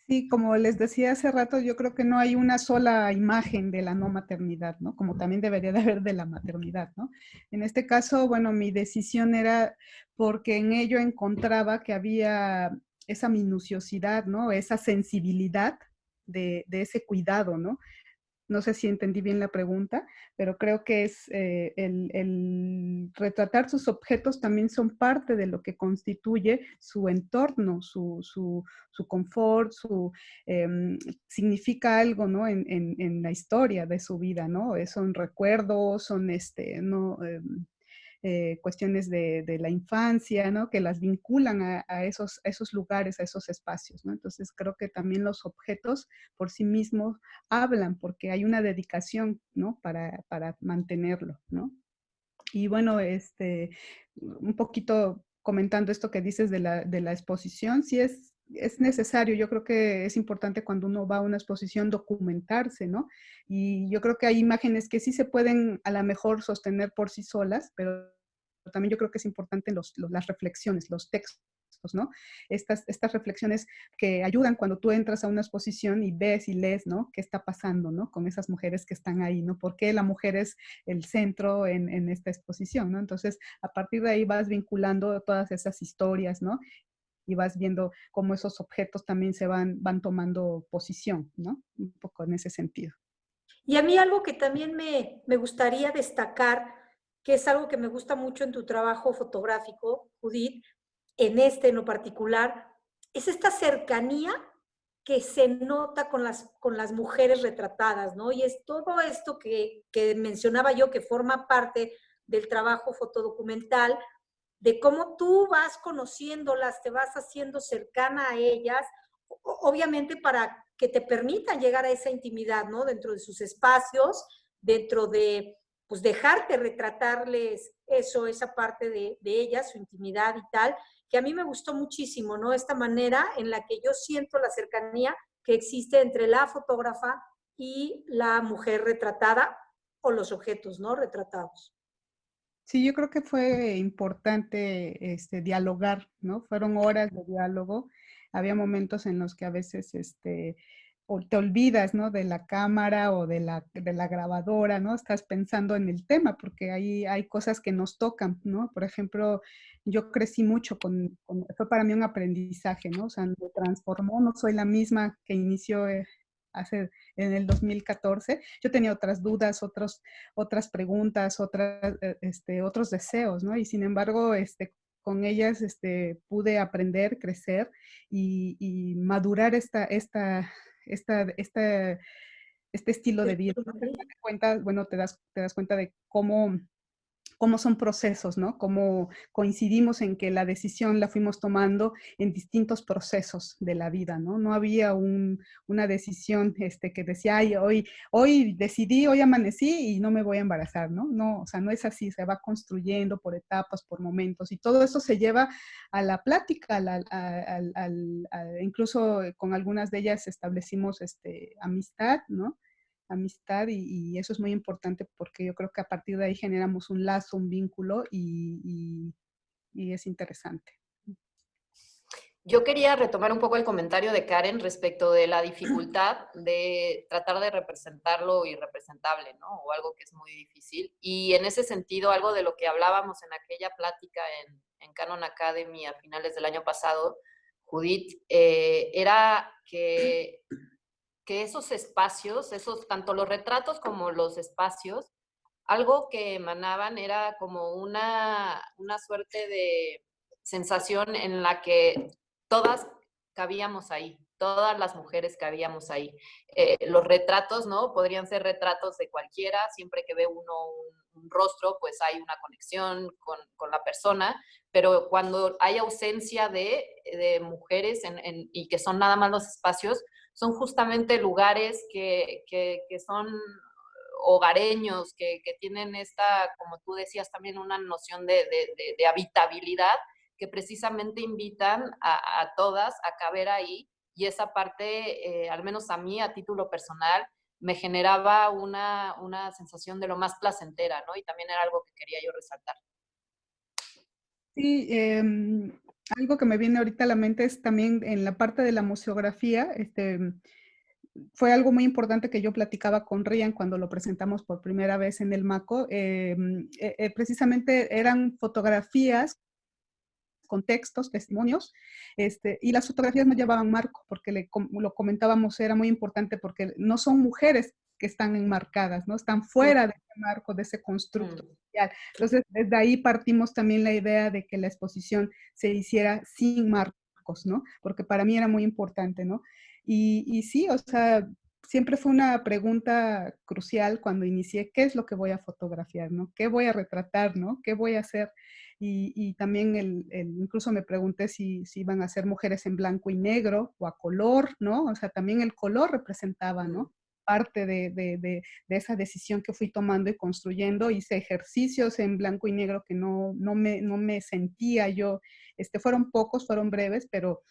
Sí, como les decía hace rato, yo creo que no hay una sola imagen de la no maternidad, ¿no? Como también debería de haber de la maternidad, ¿no? En este caso, bueno, mi decisión era porque en ello encontraba que había esa minuciosidad, ¿no? Esa sensibilidad de ese cuidado, ¿no? No sé si entendí bien la pregunta, pero creo que es el retratar sus objetos también son parte de lo que constituye su entorno, su confort, significa algo, ¿no? En la historia de su vida, ¿no? Son recuerdos, son cuestiones de la infancia, ¿no? Que las vinculan a esos lugares, a esos espacios, ¿no? Entonces creo que también los objetos por sí mismos hablan porque hay una dedicación, ¿no? Para mantenerlo, ¿no? Y bueno, un poquito comentando esto que dices de la exposición, sí es necesario, yo creo que es importante cuando uno va a una exposición documentarse, ¿no? Y yo creo que hay imágenes que sí se pueden a lo mejor sostener por sí solas, pero también yo creo que es importante las reflexiones, los textos, ¿no? Estas reflexiones que ayudan cuando tú entras a una exposición y ves y lees, ¿no? ¿Qué está pasando, ¿no? Con esas mujeres que están ahí, ¿no? ¿Por qué la mujer es el centro en esta exposición, ¿no? Entonces, a partir de ahí vas vinculando todas esas historias, ¿no? Y vas viendo cómo esos objetos también se van tomando posición, ¿no? Un poco en ese sentido. Y a mí algo que también me gustaría destacar, que es algo que me gusta mucho en tu trabajo fotográfico, Judith, en lo particular, es esta cercanía que se nota con las mujeres retratadas, ¿no? Y es todo esto que mencionaba yo, que forma parte del trabajo fotodocumental, de cómo tú vas conociéndolas, te vas haciendo cercana a ellas, obviamente para que te permitan llegar a esa intimidad, ¿no? Dentro de sus espacios, dentro de, pues, dejarte retratarles eso, esa parte de ellas, su intimidad y tal, que a mí me gustó muchísimo, ¿no? Esta manera en la que yo siento la cercanía que existe entre la fotógrafa y la mujer retratada o los objetos, ¿no? Retratados. Sí, yo creo que fue importante dialogar, ¿no? Fueron horas de diálogo. Había momentos en los que a veces o te olvidas, ¿no? De la cámara o de la grabadora, ¿no? Estás pensando en el tema, porque ahí hay cosas que nos tocan, ¿no? Por ejemplo, yo crecí mucho fue para mí un aprendizaje, ¿no? O sea, me transformó, no soy la misma que inició en el 2014. Yo tenía otras dudas, otras preguntas, otros deseos, ¿no? Y sin embargo, con ellas pude aprender, crecer y madurar este estilo de vida. Bueno, te das cuenta de cómo son procesos, ¿no? Cómo coincidimos en que la decisión la fuimos tomando en distintos procesos de la vida, ¿no? No había una decisión que decía, ay, hoy decidí, hoy amanecí y no me voy a embarazar, ¿no? No, o sea, no es así, se va construyendo por etapas, por momentos, y todo eso se lleva a la plática, incluso con algunas de ellas establecimos amistad, ¿no? Amistad y eso es muy importante porque yo creo que a partir de ahí generamos un lazo, un vínculo y es interesante. Yo quería retomar un poco el comentario de Karen respecto de la dificultad de tratar de representar lo irrepresentable, ¿no? O algo que es muy difícil. Y en ese sentido, algo de lo que hablábamos en aquella plática en Canon Academy a finales del año pasado, Judith, era que esos espacios, tanto los retratos como los espacios, algo que emanaban era como una suerte de sensación en la que todas cabíamos ahí, todas las mujeres cabíamos ahí. Los retratos, ¿no? Podrían ser retratos de cualquiera, siempre que ve uno un rostro, pues hay una conexión con la persona, pero cuando hay ausencia de mujeres y que son nada más los espacios, son justamente lugares que son hogareños, que tienen como tú decías, también una noción de habitabilidad, que precisamente invitan a todas a caber ahí, y esa parte, al menos a mí, a título personal, me generaba una sensación de lo más placentera, ¿no? Y también era algo que quería yo resaltar. Sí, algo que me viene ahorita a la mente es también en la parte de la museografía, fue algo muy importante que yo platicaba con Rian cuando lo presentamos por primera vez en el MACO. Precisamente eran fotografías con textos, testimonios, y las fotografías no llevaban marco, porque lo comentábamos, era muy importante porque no son mujeres que están enmarcadas, ¿no? Están fuera de ese marco, de ese constructo social. Entonces, desde ahí partimos también la idea de que la exposición se hiciera sin marcos, ¿no? Porque para mí era muy importante, ¿no? Y sí, o sea, siempre fue una pregunta crucial cuando inicié, ¿qué es lo que voy a fotografiar, ¿no? ¿Qué voy a retratar, ¿no? ¿Qué voy a hacer? Y también incluso me pregunté si iban a ser mujeres en blanco y negro o a color, ¿no? O sea, también el color representaba, ¿no? Parte de esa decisión que fui tomando y construyendo. Hice ejercicios en blanco y negro que no me sentía yo, fueron pocos, fueron breves, pero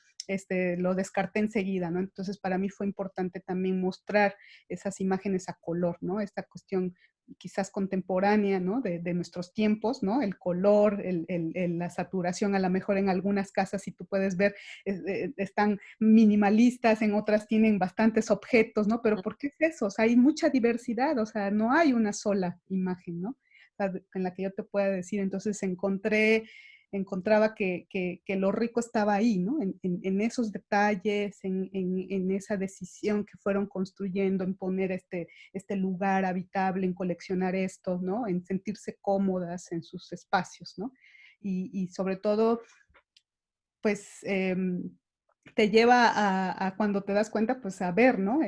lo descarté enseguida, ¿no? Entonces para mí fue importante también mostrar esas imágenes a color, ¿no? Esta cuestión quizás contemporánea, ¿no? De nuestros tiempos, ¿no? El color, la saturación, a lo mejor en algunas casas, si tú puedes ver, están minimalistas, en otras tienen bastantes objetos, ¿no? Pero ¿por qué es eso? O sea, hay mucha diversidad, o sea, no hay una sola imagen, ¿no? O sea, en la que yo te pueda decir. Entonces encontraba que lo rico estaba ahí, ¿no? En esos detalles, en esa decisión que fueron construyendo, en poner este lugar habitable, en coleccionar esto, ¿no? En sentirse cómodas en sus espacios, ¿no? Y sobre todo, pues, te lleva a cuando te das cuenta, pues a ver, ¿no?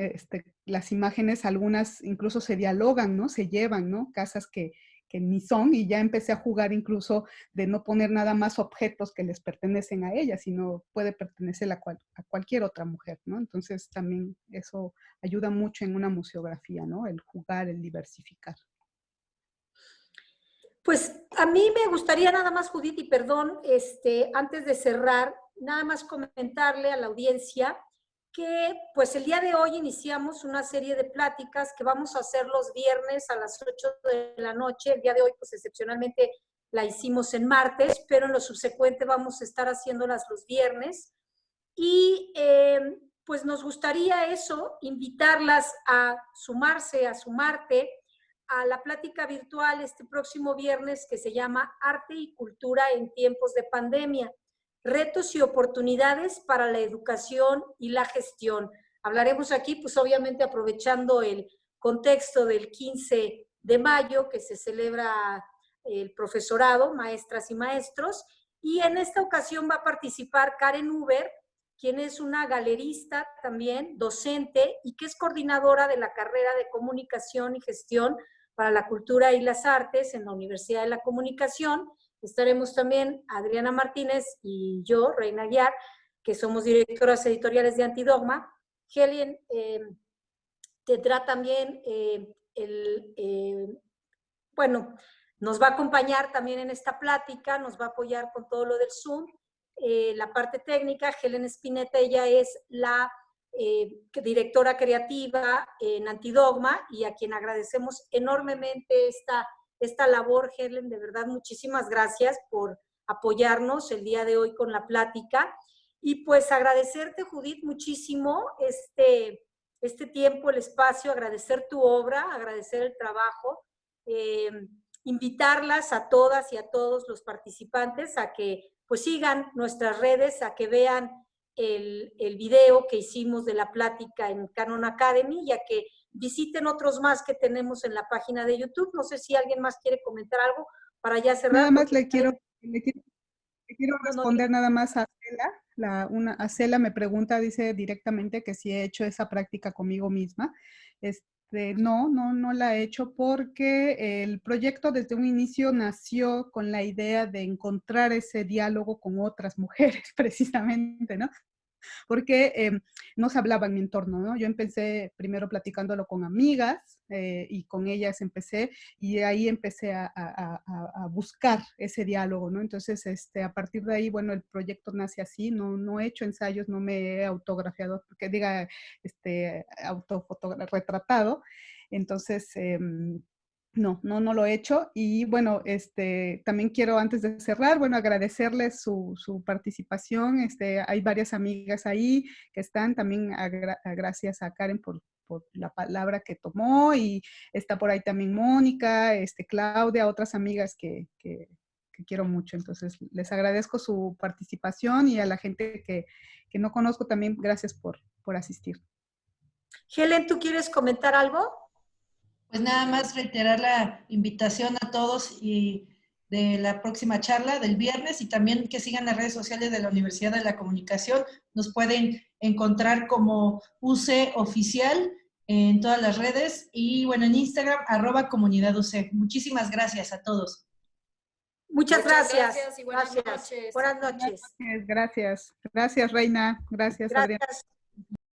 Las imágenes, algunas incluso se dialogan, ¿no? Se llevan, ¿no? Casas que ni son, y ya empecé a jugar incluso de no poner nada más objetos que les pertenecen a ellas, sino puede pertenecer a cualquier otra mujer, ¿no? Entonces también eso ayuda mucho en una museografía, ¿no? El jugar, el diversificar. Pues a mí me gustaría nada más, Judith, y perdón, antes de cerrar, nada más comentarle a la audiencia que pues el día de hoy iniciamos una serie de pláticas que vamos a hacer los viernes a las 8 de la noche. El día de hoy pues excepcionalmente la hicimos en martes, pero en lo subsecuente vamos a estar haciéndolas los viernes. Y pues nos gustaría eso, invitarlas a sumarse, a sumarte a la plática virtual este próximo viernes que se llama Arte y Cultura en tiempos de pandemia, retos y oportunidades para la educación y la gestión. Hablaremos aquí, pues obviamente aprovechando el contexto del 15 de mayo que se celebra el profesorado, maestras y maestros, y en esta ocasión va a participar Karen Uber, quien es una galerista también, docente, y que es coordinadora de la carrera de Comunicación y Gestión para la Cultura y las Artes en la Universidad de la Comunicación. Estaremos también Adriana Martínez y yo, Reina Aguiar, que somos directoras editoriales de Antidogma. Helen tendrá también bueno, nos va a acompañar también en esta plática, nos va a apoyar con todo lo del Zoom. La parte técnica, Helen Spinetta, ella es la directora creativa en Antidogma y a quien agradecemos enormemente esta labor. Helen, de verdad, muchísimas gracias por apoyarnos el día de hoy con la plática. Y pues agradecerte, Judith, muchísimo este tiempo, el espacio, agradecer tu obra, agradecer el trabajo, invitarlas a todas y a todos los participantes a que pues sigan nuestras redes, a que vean el video que hicimos de la plática en Canon Academy y a que visiten otros más que tenemos en la página de YouTube. No sé si alguien más quiere comentar algo para ya cerrar. Nada más le quiero responder nada más a Cela. A Cela me pregunta, dice directamente que si he hecho esa práctica conmigo misma. No la he hecho porque el proyecto desde un inicio nació con la idea de encontrar ese diálogo con otras mujeres, precisamente, ¿no? Porque no se hablaba en mi entorno, ¿no? Yo empecé primero platicándolo con amigas y con ellas empecé y de ahí empecé a buscar ese diálogo, ¿no? Entonces, a partir de ahí, bueno, el proyecto nace así, no he hecho ensayos, no me he autografiado, porque diga, retratado. Entonces, no lo he hecho. Y bueno, también quiero antes de cerrar, bueno, agradecerles su participación. Hay varias amigas ahí que están también, gracias a Karen por la palabra que tomó, y está por ahí también Mónica, Claudia, otras amigas que quiero mucho. Entonces, les agradezco su participación y a la gente que no conozco también, gracias por asistir. Helen, ¿tú quieres comentar algo? Pues nada más reiterar la invitación a todos y de la próxima charla del viernes, y también que sigan las redes sociales de la Universidad de la Comunicación. Nos pueden encontrar como UC Oficial en todas las redes y bueno, en Instagram @comunidadUC. Muchísimas gracias a todos. Muchas gracias y buenas noches. Buenas noches. Gracias, Reina. Gracias, Adriana.